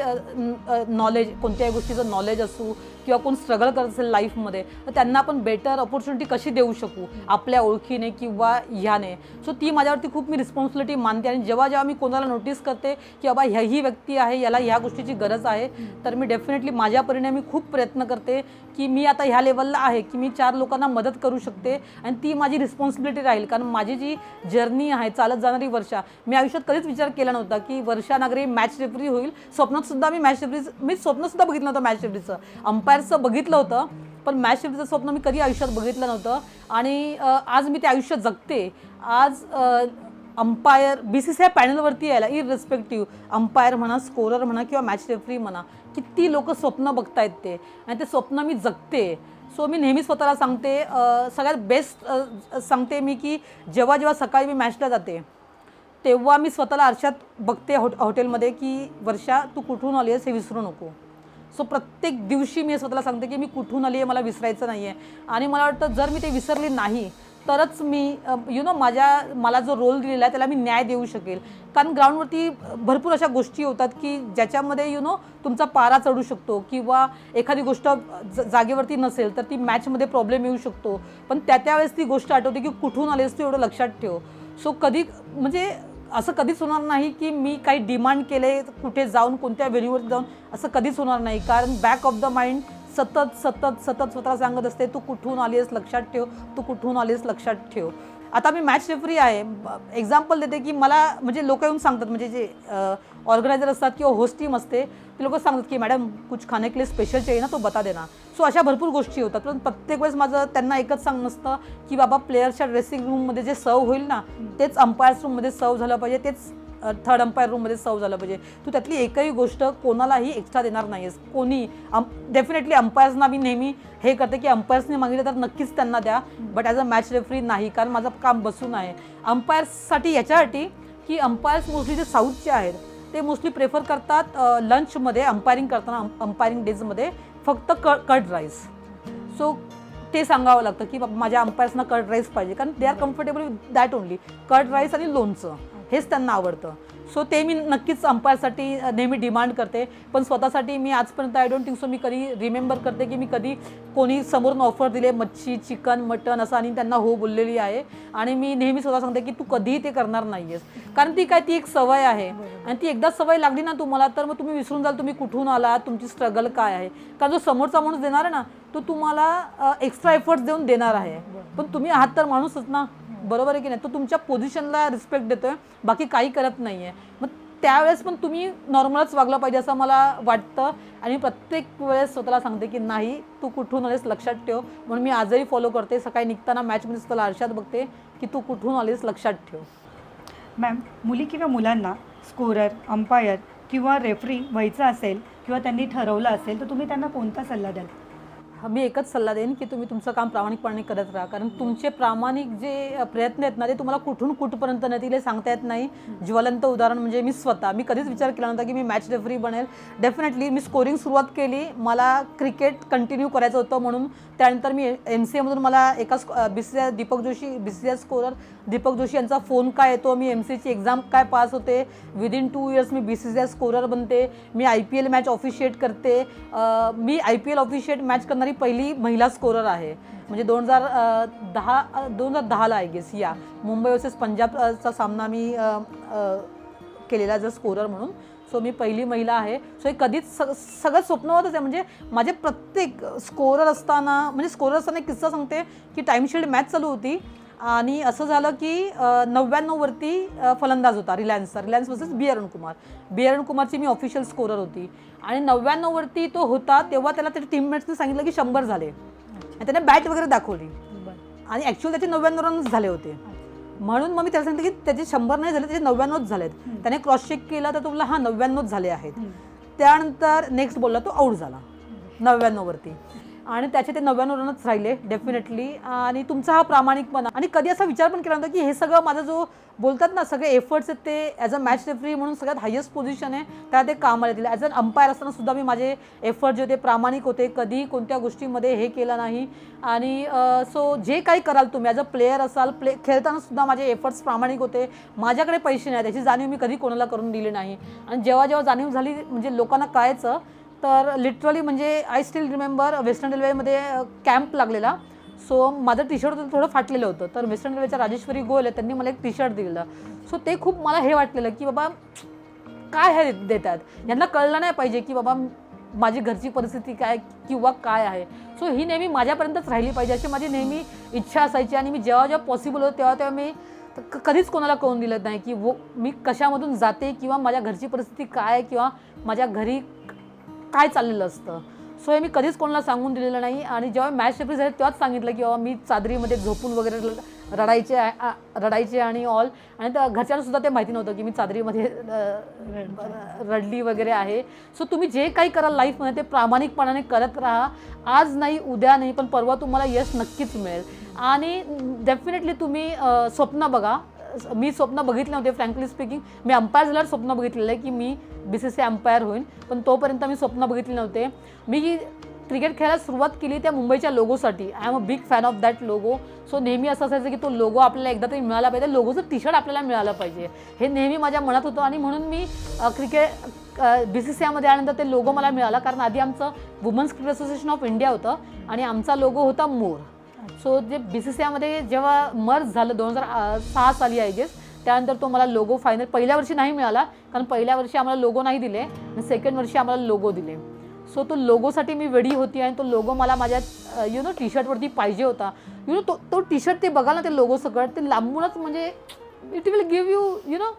नॉलेज कोणत्याही गोष्टीचं नॉलेज असू किंवा कोण स्ट्रगल करत असेल लाईफमध्ये तर त्यांना आपण बेटर ऑपॉर्च्युनिटी कशी देऊ शकू आपल्या ओळखीने किंवा ह्याने. सो ती माझ्यावरती खूप मी रिस्पॉन्सिबिलिटी मानते. आणि जेव्हा जेव्हा मी कोणाला नोटीस करते की बाबा ही व्यक्ती आहे याला ह्या गोष्टीची गरज आहे तर मी डेफिनेटली माझ्या परीने मी खूप प्रयत्न करते की मी आता ह्या लेवलला आहे की मी 4 लोकांना मदत करू शकते आणि ती माझी रिस्पॉन्सिबिलिटी राहील. कारण माझी जी जर्नी आहे चालत जाणारी वर्षा मी आयुष्यात कधीच विचार केला नव्हता की वर्षा नागरे मॅच रेफरी होईल. स्वप्नातसुद्धा मी मॅच रेफरी मी स्वप्नसुद्धा बघितलं नव्हतं मॅच रेफरीचं. अंपायरचं बघितलं होतं पण मॅच रेफरीचं स्वप्न मी कधी आयुष्यात बघितलं नव्हतं. आणि आज मी ते आयुष्य जगते. आज अंपायर BCCI पॅनलवरती यायला इररिस्पेक्टिव्ह अंपायर म्हणा स्कोरर म्हणा किंवा मॅच रेफरी म्हणा किती लोक स्वप्न बघतायत ते आणि ते स्वप्न मी जगते. सो मी नेहमी स्वतःला सांगते सगळ्यात बेस्ट सांगते मी की जेव्हा जेव्हा सकाळी मी मॅचला जाते तेव्हा मी स्वतःला आरशात बघते हॉटेलमध्ये की वर्षा तू कुठून आली आहेस हे विसरू नको. सो प्रत्येक दिवशी मी स्वतःला सांगते की मी कुठून आली आहे मला विसरायचं नाही आहे. आणि मला वाटतं जर मी ते विसरली नाही तरच मी मला जो रोल दिलेला आहे त्याला मी न्याय देऊ शकेल. कारण ग्राउंडवरती भरपूर अशा गोष्टी होतात की ज्याच्यामध्ये तुमचा पारा चढू शकतो किंवा एखादी गोष्ट जागेवरती नसेल तर ती मॅचमध्ये प्रॉब्लेम येऊ शकतो. पण त्यावेळेस ती गोष्ट आठवते की कुठून आलीस तू एवढं लक्षात ठेव. सो कधी म्हणजे असं कधीच होणार नाही की मी काही डिमांड केले कुठे जाऊन कोणत्या व्हेन्यूवरती जाऊन असं कधीच होणार नाही. कारण बॅक ऑफ द माइंड सतत सतत सतत स्वतःला सांगत असते तू कुठून आली आहेस लक्षात ठेव तू कुठून आली आहेस लक्षात ठेव. आता मी मॅच रेफरी आहे. एक्झाम्पल देते की मला म्हणजे लोक येऊन सांगतात म्हणजे जे ऑर्गनायझर असतात किंवा होस्ट टीम असते ते लोक सांगतात की मॅडम कुछ खाने के लिए स्पेशल चाहिए ना तो बता देना. सो अशा भरपूर गोष्टी होतात. पण प्रत्येक वेळेस माझं त्यांना एकच सांग नसतं की बाबा प्लेयर्सच्या ड्रेसिंग रूममध्ये जे सर्व होईल ना तेच अंपायर्स रूममध्ये सर्व झालं पाहिजे तेच थर्ड अंपायर रूममध्ये सर्व झालं पाहिजे. तू त्यातली एकही गोष्ट कोणालाही एक्स्ट्रा देणार नाही आहेस कोणी. डेफिनेटली अंपायर्सना मी नेहमी हे करते की अंपायर्सने मागितलं तर नक्कीच त्यांना द्या but as a match referee नाही. कारण माझं काम बसून आहे. अंपायर्ससाठी याच्यासाठी की अंपायर्स मोस्टली जे साऊथचे आहेत ते मोस्टली प्रेफर करतात लंचमध्ये अंपायरिंग करताना अंपायरिंग डेजमध्ये फक्त कर्ड राईस. सो ते सांगावं लागतं की माझ्या अंपायर्सना कर्ड राईस पाहिजे कारण they are comfortable with that only. Curd rice आणि लोणचं हेच त्यांना आवडतं. सो ते मी नक्कीच अंपायरसाठी नेहमी डिमांड करते. पण स्वतःसाठी मी आजपर्यंत आय डोंट थिंक सो मी कधी रिमेंबर करते की मी कधी कोणी समोरून ऑफर दिले मच्छी चिकन मटन असं आणि त्यांना हो बोललेली आहे. आणि मी नेहमी स्वतः सांगते की तू कधीही ते करणार नाही आहेस. कारण ती एक सवय आहे आणि ती एकदा सवय लागली ना तुम्हाला तर मग तुम्ही विसरून जाल तुम्ही कुठून आलात तुमची स्ट्रगल काय आहे. कारण जो समोरचा माणूस देणार आहे ना तो तुम्हाला एक्स्ट्रा एफर्ट्स देऊन देणार आहे. पण तुम्ही आहात तर माणूसच ना बरोबर आहे की नाही. तो तुमच्या पोझिशनला रिस्पेक्ट देतोय बाकी काही करत नाही आहे. मग त्यावेळेस पण तुम्ही नॉर्मलच वागलं पाहिजे असं मला वाटतं. आणि प्रत्येक वेळेस स्वतःला सांगते की नाही तू कुठून आलीस लक्षात ठेव. म्हणून मी आजही फॉलो करते. सकाळी निघताना मॅचमध्ये स्वतःला आरशात बघते की तू कुठून आलीस लक्षात ठेव. मॅम मुली किंवा मुलांना स्कोरर अंपायर किंवा रेफरी व्हायचं असेल किंवा त्यांनी ठरवलं असेल तर तुम्ही त्यांना कोणता सल्ला द्याल? मी एकच सल्ला देईन की तुम्ही तुमचं काम प्रामाणिकपणे करत राहा. कारण तुमचे प्रामाणिक जे प्रयत्न आहेत ना ते तुम्हाला कुठून कुठपर्यंत नेतील हे सांगता येत नाही. ज्वलंत उदाहरण म्हणजे मी कधीच विचार केला नव्हता की मी मॅच रेफरी बनेल. डेफिनेटली मी स्कोरिंग सुरुवात केली. मला क्रिकेट कंटिन्यू करायचं होतं म्हणून. त्यानंतर मी MCAमधून मला एका BCCI स्कोरर दीपक जोशी यांचा फोन काय येतो. मी MCAची एक्झाम काय पास होते. विदिन 2 इयर्स मी BCCI स्कोरर बनते. मी IPL मॅच ऑफिशिएट करते. मी IPL ऑफिशिएट मॅच करणारी पहिली महिला स्कोरर आहे. म्हणजे 2010ला आय गेस या मुंबई वर्सेस पंजाबचा सामना मी केलेला जर स्कोरर म्हणून. सो मी पहिली महिला आहे. सो हे कधीच सगळं स्वप्नवतच आहे. म्हणजे माझे प्रत्येक स्कोरर असताना एक किस्सा सांगते की टाईम शील्ड मॅच चालू होती आणि असं झालं की 99वरती फलंदाज होता रिलायन्स वर्सेस बी अरुण कुमारची मी ऑफिशियल स्कोरर होती आणि 99वरती तो होता तेव्हा त्याला त्याच्या टीममेट्सने सांगितलं की 100 झाले आणि त्याने बॅट वगैरे दाखवली आणि ॲक्च्युअली त्याचे 99 रन्स झाले होते. म्हणून मग मी त्याला सांगितलं की त्याचे 100 नाही झाले, त्याचे 99च झालेत. त्याने क्रॉस चेक केला तर तो बोलला हां 99च झाले आहेत. त्यानंतर नेक्स्ट बोलला तो आऊट झाला 99वरती आणि त्याचे ते 99 रनच राहिले डेफिनेटली. आणि तुमचा हा प्रामाणिकपणा आणि कधी असा विचार पण केला नव्हता की हे सगळं माझं जो बोलतात ना सगळे एफर्ट्स आहेत ते ॲज अ मॅच रेफरी म्हणून सगळ्यात हायेस्ट पोझिशन आहे त्या ते कामाला येतील. ॲज अन अंपायर असताना सुद्धा मी माझे एफर्ट जे होते प्रामाणिक होते, कधी कोणत्या गोष्टीमध्ये हे केलं नाही. आणि सो जे काही कराल तुम्ही ॲज अ प्लेयर असाल खेळताना सुद्धा माझे एफर्ट्स प्रामाणिक होते. माझ्याकडे पैसे नाही त्याची जाणीव मी कधी कोणाला करून दिली नाही. आणि जेव्हा जाणीव झाली म्हणजे लोकांना कळायचं तर लिटरली म्हणजे आय स्टील रिमेंबर वेस्टर्न रेल्वेमध्ये कॅम्प लागलेला. सो माझं टी शर्ट थोडं फाटलेलं होतं तर वेस्टर्न रेल्वेच्या राजेश्वरी गोयल आहे त्यांनी मला एक टी शर्ट दिलं. सो ते खूप मला हे वाटलेलं की बाबा काय हे देतात, यांना कळलं नाही पाहिजे की बाबा माझी घरची परिस्थिती काय किंवा काय आहे. सो ही नेहमी माझ्यापर्यंतच राहिली पाहिजे अशी माझी नेहमी इच्छा असायची. आणि मी जेव्हा पॉसिबल होतं तेव्हा मी कधीच कोणाला कळून दिलं नाही की मी कशामधून जाते किंवा माझ्या घरची परिस्थिती काय किंवा माझ्या घरी काय चाललेलं असतं. सो हे मी कधीच कोणाला सांगून दिलेलं नाही. आणि जेव्हा मॅच रेफरी झाले तेव्हाच सांगितलं की बाबा मी चादरीमध्ये झोपून वगैरे रडायचे आणि ऑल. आणि त्या घरच्यांनासुद्धा ते माहिती नव्हतं की मी चादरीमध्ये रडली वगैरे आहे. सो तुम्ही जे काही कराल लाईफमध्ये ते प्रामाणिकपणाने करत राहा. आज नाही उद्या नाही पण परवा तुम्हाला यश नक्कीच मिळेल. आणि डेफिनेटली तुम्ही स्वप्न बघा. मी स्वप्न बघितले नव्हते फ्रँकली स्पीकिंग. मी अंपायर झाल्यावर स्वप्न बघितलेलं आहे की मी BCCI अंपायर होईन पण तोपर्यंत मी स्वप्न बघितले नव्हते. मी क्रिकेट खेळायला सुरुवात केली त्या मुंबईच्या लोगोसाठी. I am a big fan of that logo. So नेहमी असं असायचं की तो लोगो आपल्याला एकदा तरी मिळाला पाहिजे, लोगोचं टी शर्ट आपल्याला मिळालं पाहिजे हे नेहमी माझ्या मनात होतं. आणि म्हणून मी BCCIमध्ये आल्यानंतर ते लोगो मला मिळाला कारण आधी आमचं Women's Cricket Association of India होतं आणि आमचा लोगो होता मोर. सो जे BCCIमध्ये जेव्हा मर्ज झालं 2006 साली आय गेस त्यानंतर तो मला लोगो फायनल पहिल्या वर्षी नाही मिळाला कारण पहिल्या वर्षी आम्हाला लोगो नाही दिले आणि सेकंड वर्षी आम्हाला लोगो दिले. सो तो लोगोसाठी मी वेडी होती आणि तो लोगो मला माझ्या टी शर्टवरती पाहिजे होता. तो टी शर्ट ते बघा ना ते लोगो सगळं ते लांबूनच म्हणजे it will give you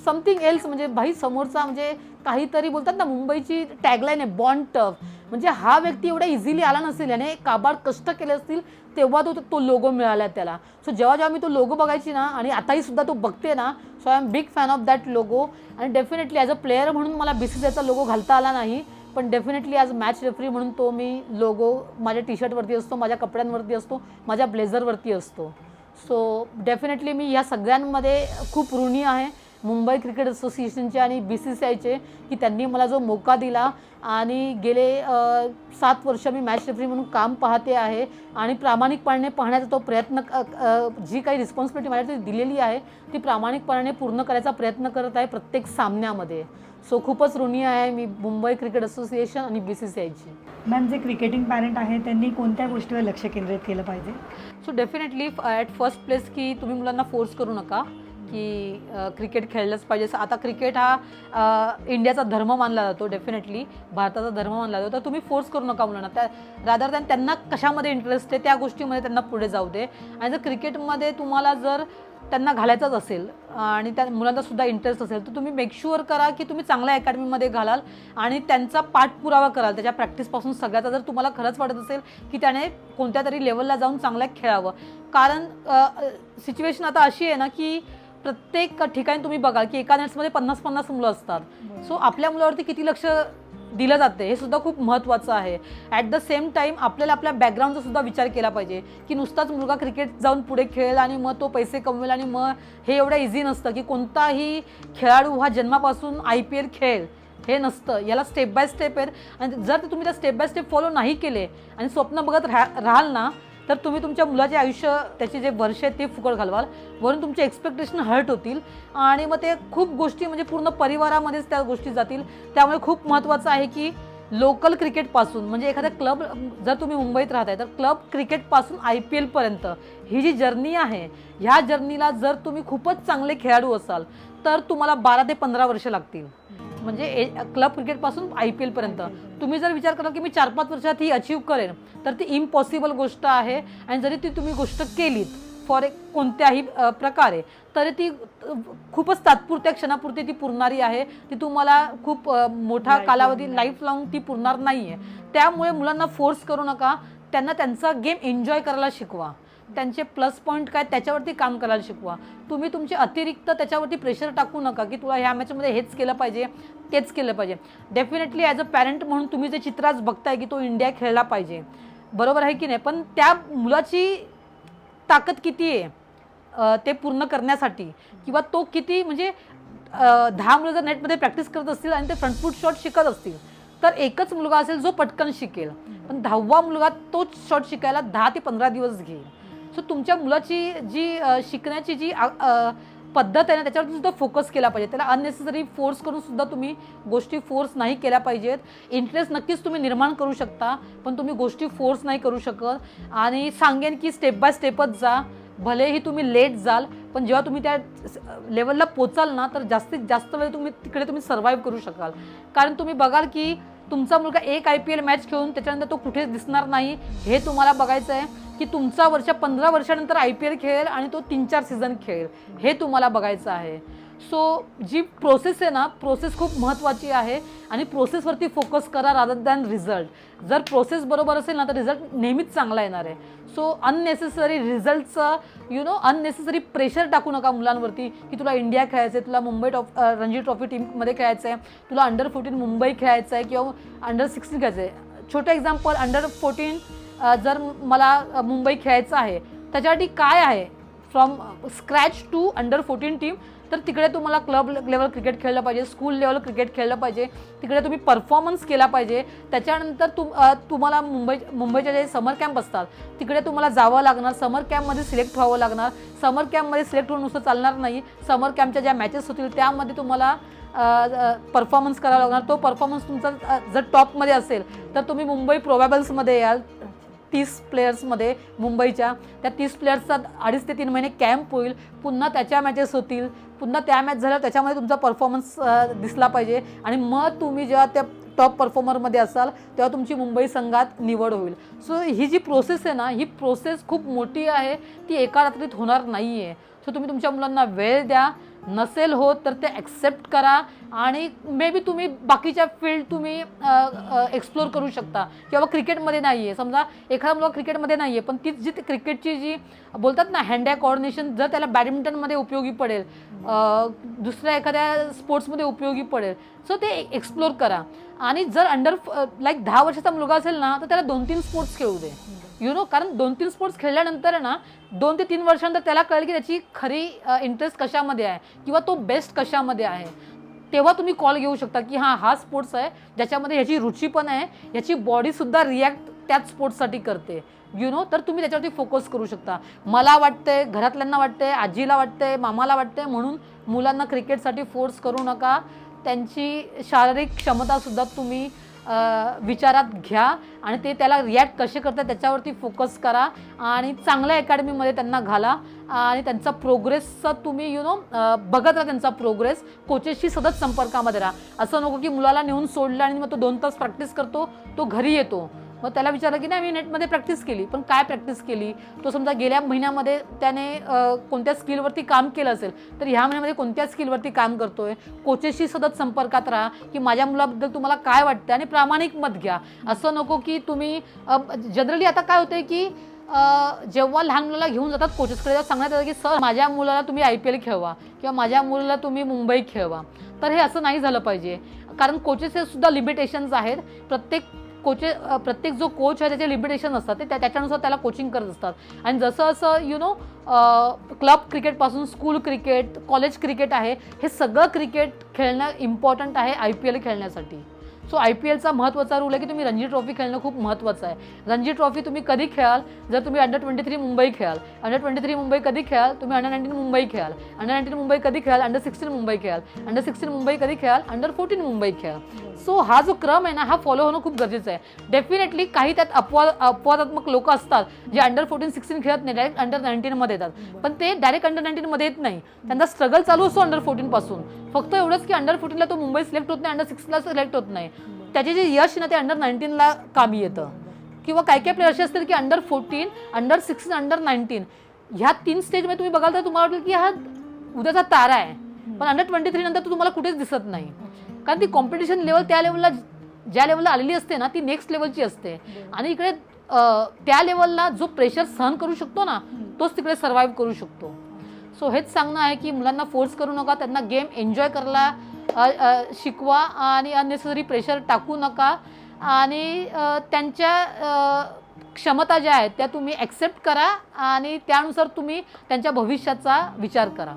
something else. म्हणजे भाई समोरचा म्हणजे काहीतरी बोलतात ना मुंबईची टॅगलाईन आहे बॉन्ड टफ. म्हणजे हा व्यक्ती एवढा इझिली आला नसेल याने काबाड कष्ट केले असतील तेव्हा तो लोगो मिळाला त्याला. सो जेव्हा मी तो लोगो बघायची ना आणि आताही सुद्धा तो बघते ना so I am big fan of that logo. आणि डेफिनेटली ॲज अ प्लेयर म्हणून मला BCCIचा लोगो घालता आला नाही पण डेफिनेटली ॲज मॅच रेफरी म्हणून तो मी लोगो माझ्या टी शर्टवरती असतो, माझ्या कपड्यांवरती असतो, माझ्या ब्लेझरवरती असतो. सो डेफिनेटली मी या सगळ्यांमध्ये खूप ऋणी आहे मुंबई क्रिकेट असोसिएशनचे आणि BCCIचे की त्यांनी मला जो मोका दिला. आणि गेले 7 वर्ष मी मॅच रेफरी म्हणून काम पाहते आहे आणि प्रामाणिकपणे पाहण्याचा तो प्रयत्न जी काही रिस्पॉन्सिबिलिटी माझ्याकडे दिलेली आहे ती प्रामाणिकपणाने पूर्ण करायचा प्रयत्न करत आहे प्रत्येक सामन्यामध्ये. सो खूपच ऋणी आहे मी मुंबई क्रिकेट असोसिएशन आणि BCCIची. मॅम जे क्रिकेटिंग पॅरेंट आहे त्यांनी कोणत्या गोष्टीवर लक्ष केंद्रित केलं पाहिजे? So definitely at first place की तुम्ही मुलांना फोर्स करू नका की क्रिकेट खेळलंच पाहिजे. आता क्रिकेट हा इंडियाचा धर्म मानला जातो, डेफिनेटली भारताचा धर्म मानला जातो. तर तुम्ही फोर्स करू नका मुलांना. रादर दॅन त्यांना कशामध्ये इंटरेस्ट आहे त्या गोष्टीमध्ये त्यांना पुढे जाऊ दे. आणि जर क्रिकेटमध्ये तुम्हाला जर त्यांना घालायचंच असेल आणि त्या मुलांचा सुद्धा इंटरेस्ट असेल तर तुम्ही मेक शुअर करा की तुम्ही चांगल्या अकॅडमीमध्ये घालाल आणि त्यांचा पाठपुरावा कराल त्याच्या प्रॅक्टिसपासून सगळ्याचा. जर तुम्हाला खरंच वाटत असेल की त्याने कोणत्या तरी लेवलला जाऊन चांगल्या खेळावं. कारण सिच्युएशन आता अशी आहे ना की प्रत्येक ठिकाणी तुम्ही बघा की एका नेट्समध्ये 50-50 मुलं असतात. सो आपल्या मुलावरती किती लक्ष दिलं जाते हे सुद्धा खूप महत्त्वाचं आहे. ॲट द सेम टाईम आपल्याला आपल्या बॅकग्राऊंडचा सुद्धा विचार केला पाहिजे की नुसताच मुलगा क्रिकेट जाऊन पुढे खेळेल आणि मग तो पैसे कमवेल आणि मग हे एवढं इझी नसतं की कोणताही खेळाडू हा जन्मापासून IPL खेळेल हे नसतं. याला स्टेप बाय स्टेप आहे. आणि जर तुम्ही त्या स्टेप बाय स्टेप फॉलो नाही केले आणि स्वप्न बघत राहाल ना तर तुम्ही तुमच्या मुलाचे आयुष्य त्याचे जे वर्ष आहेत ते फुकट घालवाल. वरून तुमचे एक्सपेक्टेशन हर्ट होतील आणि मग ते खूप गोष्टी म्हणजे पूर्ण परिवारामध्येच त्या गोष्टी जातील. त्यामुळे खूप महत्त्वाचं आहे की लोकल क्रिकेटपासून म्हणजे एखाद्या क्लब जर तुम्ही मुंबईत राहताय तर क्लब क्रिकेटपासून IPL पर्यंत ही जी जर्नी आहे ह्या जर्नीला जर तुम्ही खूपच चांगले खेळाडू असाल तर तुम्हाला 12 ते 15 वर्ष लागतील. म्हणजे क्लब क्रिकेटपासून IPL पर्यंत तुम्ही जर विचार करा की मी 4-5 वर्षात ही अचीव करेन तर ती इम्पॉसिबल गोष्ट आहे. आणि जरी ती तुम्ही गोष्ट केलीत फॉर एक कोणत्याही प्रकारे, तरी ती खूपच तात्पुरत्या क्षणापुरती ती पुरणारी आहे. ती तुम्हाला खूप मोठा कालावधी लाईफ लॉंग ती पुरणार नाही आहे. त्यामुळे मुलांना फोर्स करू नका, त्यांना त्यांचा गेम एन्जॉय करायला शिकवा, त्यांचे प्लस पॉईंट काय त्याच्यावरती काम करायला शिकवा. तुम्ही तुमचे अतिरिक्त त्याच्यावरती प्रेशर टाकू नका की तुला ह्या मॅचमध्ये हेच केलं पाहिजे तेच केलं पाहिजे. डेफिनेटली ॲज अ पॅरेंट म्हणून तुम्ही जे चित्र आज बघताय की तो इंडिया खेळला पाहिजे, बरोबर आहे की नाही, पण त्या मुलाची ताकद किती आहे ते पूर्ण करण्यासाठी, किंवा तो किती म्हणजे 10 मुलं जर नेटमध्ये प्रॅक्टिस करत असतील आणि ते फ्रंट फूट शॉट शिकत असतील तर एकच मुलगा असेल जो पटकन शिकेल, पण 10वा मुलगा तोच शॉट शिकायला 10 ते 15 दिवस घेईल. सो तुमच्या मुलाची जी शिकण्याची जी पद्धत आहे ना त्याच्यावर सुद्धा फोकस केला पाहिजे. त्याला अननेसेसरी फोर्स करून सुद्धा तुम्ही गोष्टी फोर्स नाही केल्या पाहिजेत. इंटरेस्ट नक्कीच तुम्ही निर्माण करू शकता, पण तुम्ही गोष्टी फोर्स नाही करू शकत. आणि सांगेन की स्टेप बाय स्टेपच जा, भलेही तुम्ही लेट जाल, पण जेव्हा तुम्ही त्या लेवलला पोचाल ना तर जास्तीत जास्त वेळ तुम्ही सर्व्हाइव्ह करू शकाल. कारण तुम्ही बघाल की तुमचा मुलगा एक IPL मॅच खेळून त्याच्यानंतर तो कुठेच दिसणार नाही. हे तुम्हाला बघायचं आहे की तुमचा 15 वर्षानंतर IPL खेळेल आणि तो 3-4 सीझन खेळेल, हे तुम्हाला बघायचं आहे. सो जी प्रोसेस आहे ना, प्रोसेस खूप महत्त्वाची आहे आणि प्रोसेसवरती फोकस करा रादर दॅन रिझल्ट. जर प्रोसेस बरोबर असेल ना तर रिझल्ट नेहमीच चांगला येणार आहे. सो अननेसेसरी रिझल्टचं अननेसेसरी प्रेशर टाकू नका मुलांवरती की तुला इंडिया खेळायचं आहे, तुला मुंबई रणजी ट्रॉफी टीममध्ये खेळायचं आहे, तुला अंडर 14 मुंबई खेळायचं आहे किंवा अंडर 16 खेळायचं आहे. छोटं एक्झाम्पल, अंडर 14 जर मला मुंबई खेळायचं आहे त्याच्यासाठी काय आहे, from scratch to under 14 team, तर तिकडे तुम्हाला क्लब लेवल क्रिकेट खेळलं पाहिजे, स्कूल लेवल क्रिकेट खेळलं पाहिजे, तिकडे तुम्ही परफॉर्मन्स केला पाहिजे. त्याच्यानंतर तुम्हाला मुंबईचे जे समर कॅम्प असतात तिकडे तुम्हाला जावं लागणार, समर कॅम्पमध्ये सिलेक्ट व्हावं लागणार. समर कॅम्पमध्ये सिलेक्ट होऊन नुसतं चालणार नाही, समर कॅम्पच्या ज्या मॅचेस होतील त्यामध्ये तुम्हाला परफॉर्मन्स करावा लागणार. तो परफॉर्मन्स तुमचा जर टॉपमध्ये असेल तर तुम्ही मुंबई प्रोबॅबल्समध्ये याल. 30 प्लेयर्समध्ये मुंबईच्या त्या 30 प्लेयर्सचा 2.5 ते 3 महिने कॅम्प होईल, पुन्हा त्याच्या मॅचेस होतील, पुन्हा त्या मॅच झाल्यावर त्याच्यामध्ये तुमचा परफॉर्मन्स दिसला पाहिजे आणि मग तुम्ही जेव्हा त्या टॉप परफॉर्मरमध्ये असाल तेव्हा तुमची मुंबई संघात निवड होईल. सो ही जी प्रोसेस आहे ना, ही प्रोसेस खूप मोठी आहे, ती एका रात्रीत होणार नाही आहे. सो तुम्ही तुमच्या मुलांना वेळ द्या, नसेल होत तर ते ॲक्सेप्ट करा आणि मे बी तुम्ही बाकीच्या फील्ड तुम्ही एक्सप्लोर करू शकता. किंवा क्रिकेटमध्ये नाही आहे, समजा एखादा मुलगा क्रिकेटमध्ये नाही आहे पण ती जी क्रिकेटची जी बोलतात ना हँड आय कोऑर्डिनेशन जर त्याला बॅडमिंटनमध्ये उपयोगी पडेल, दुसऱ्या एखाद्या स्पोर्ट्समध्ये उपयोगी पडेल, सो ते एक्सप्लोर करा. आणि जर अंडर 10 वर्षाचा मुलगा असेल ना तर त्याला 2-3 स्पोर्ट्स खेळू दे, कारण 2-3 स्पोर्ट्स खेळल्यानंतर आहे ना 2 ते 3 वर्षानंतर त्याला कळेल की त्याची खरी इंटरेस्ट कशामध्ये आहे किंवा तो बेस्ट कशामध्ये आहे. तेव्हा तुम्ही कॉल घेऊ शकता की हा स्पोर्ट्स आहे ज्याच्यामध्ये ह्याची रुची पण आहे, ह्याची बॉडीसुद्धा रिॲक्ट त्याच स्पोर्ट्ससाठी करते, तर तुम्ही त्याच्यावरती फोकस करू शकता. मला वाटतंय, घरातल्यांना वाटतंय, आजीला वाटतंय, मामाला वाटतंय म्हणून मुलांना क्रिकेटसाठी फोर्स करू नका. त्यांची शारीरिक क्षमतासुद्धा तुम्ही विचारात घ्या आणि ते त्याला रिॲक्ट कसे करतात त्याच्यावरती फोकस करा आणि चांगल्या अकॅडमीमध्ये त्यांना घाला आणि त्यांचा प्रोग्रेसचा तुम्ही बघत राहा. त्यांचा प्रोग्रेस कोचेसशी सतत संपर्कामध्ये राहा. असं नको की मुलाला नेऊन सोडलं आणि मग तो 2 तास प्रॅक्टिस करतो, तो घरी येतो, मग त्याला विचारलं की नाही मी नेटमध्ये प्रॅक्टिस केली, पण काय प्रॅक्टिस केली, तो समजा गेल्या महिन्यामध्ये त्याने कोणत्या स्किलवरती काम केलं असेल तर ह्या महिन्यामध्ये कोणत्या स्किलवरती काम करतोय. कोचेसशी सतत संपर्कात राहा की माझ्या मुलाबद्दल तुम्हाला काय वाटतं आणि प्रामाणिक मत घ्या. असं नको की तुम्ही जनरली आता काय होतंय की जेव्हा लहान मुलाला घेऊन जातात कोचेसकडे तेव्हा सांगण्यात येतं की सर माझ्या मुलाला तुम्ही IPL खेळवा किंवा माझ्या मुलाला तुम्ही मुंबई खेळवा. तर हे असं नाही झालं पाहिजे, कारण कोचेसचे सुद्धा लिमिटेशन्स आहेत. प्रत्येक जो कोच आहे त्याचे लिमिटेशन असतात, ते त्याच्यानुसार त्याला कोचिंग करत असतात. आणि जसं असं क्लब क्रिकेटपासून स्कूल क्रिकेट, कॉलेज क्रिकेट आहे, हे सगळं क्रिकेट खेळणं इम्पॉर्टंट आहे IPL खेळण्यासाठी. सो IPLचा महत्त्वाचा रूल आहे की तुम्ही रणजी ट्रॉफी खेळणं खूप महत्त्वाचं आहे. रणजी ट्रॉफी तुम्ही कधी खेळाल, जर तुम्ही अंडर 23 मुंबई खेळाल, अंडर 23 मुंबई कधी खेळाल, तुम्ही अंडर 19 मुंबई खेळाल, अंडर 19 मुंबई कधी खेळाल, अंडर 16 मुंबई खेळाल, अंडर 16 मुंबई कधी खेळाल, अंडर 14 मुंबई खेळाल. सो हा जो क्रम आहे ना हा फॉलो होणं खूप गरजेचं आहे. डेफिनेटली काही त्यात अपवादात्मक लोक असतात जे अंडर 14-16 खेळत नाही, डायरेक्ट अंडर 19मध्ये येतात, पण ते डायरेक्ट अंडर 19मध्ये येत नाही, त्यांचा स्ट्रगल चालू असतो अंडर 14 पासून. फक्त एवढंच की अंडर 14ला तो मुंबई सिलेक्ट होत नाही, अंडर 6ला सिलेक्ट होत नाही, त्याचे जे यश ना ते अंडर 19ला कामी येतं. किंवा काही काही प्लेयर्स असतील की अंडर 14, अंडर 16, अंडर 19 ह्या 3 स्टेजमध्ये तुम्ही बघाल तर तुम्हाला वाटेल की हा उद्याचा तारा आहे, पण अंडर 23 नंतर तो तुम्हाला कुठेच दिसत नाही. कारण ती कॉम्पिटिशन लेवल त्या लेवलला ज्या लेवलला आलेली असते ना ती नेक्स्ट लेवलची असते. आणि इकडे त्या लेवलला जो प्रेशर सहन करू शकतो ना तोच तिकडे सर्व्हाइव्ह करू शकतो. सो हेच सांगणं आहे की मुलांना फोर्स करू नका, त्यांना गेम एन्जॉय करायला शिकवा आणि अननेसेसरी प्रेशर टाकू नका. आणि त्यांच्या क्षमता ज्या आहेत त्या तुम्ही ॲक्सेप्ट करा आणि त्यानुसार तुम्ही त्यांच्या भविष्याचा विचार करा.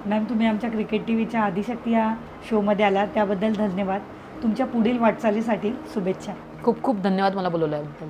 मॅम, तुम्ही आमच्या क्रिकेट टी व्हीच्या आदिशक्ती या शोमध्ये आला त्याबद्दल धन्यवाद. तुमच्या पुढील वाटचालीसाठी शुभेच्छा. खूप खूप धन्यवाद मला बोलवल्याबद्दल.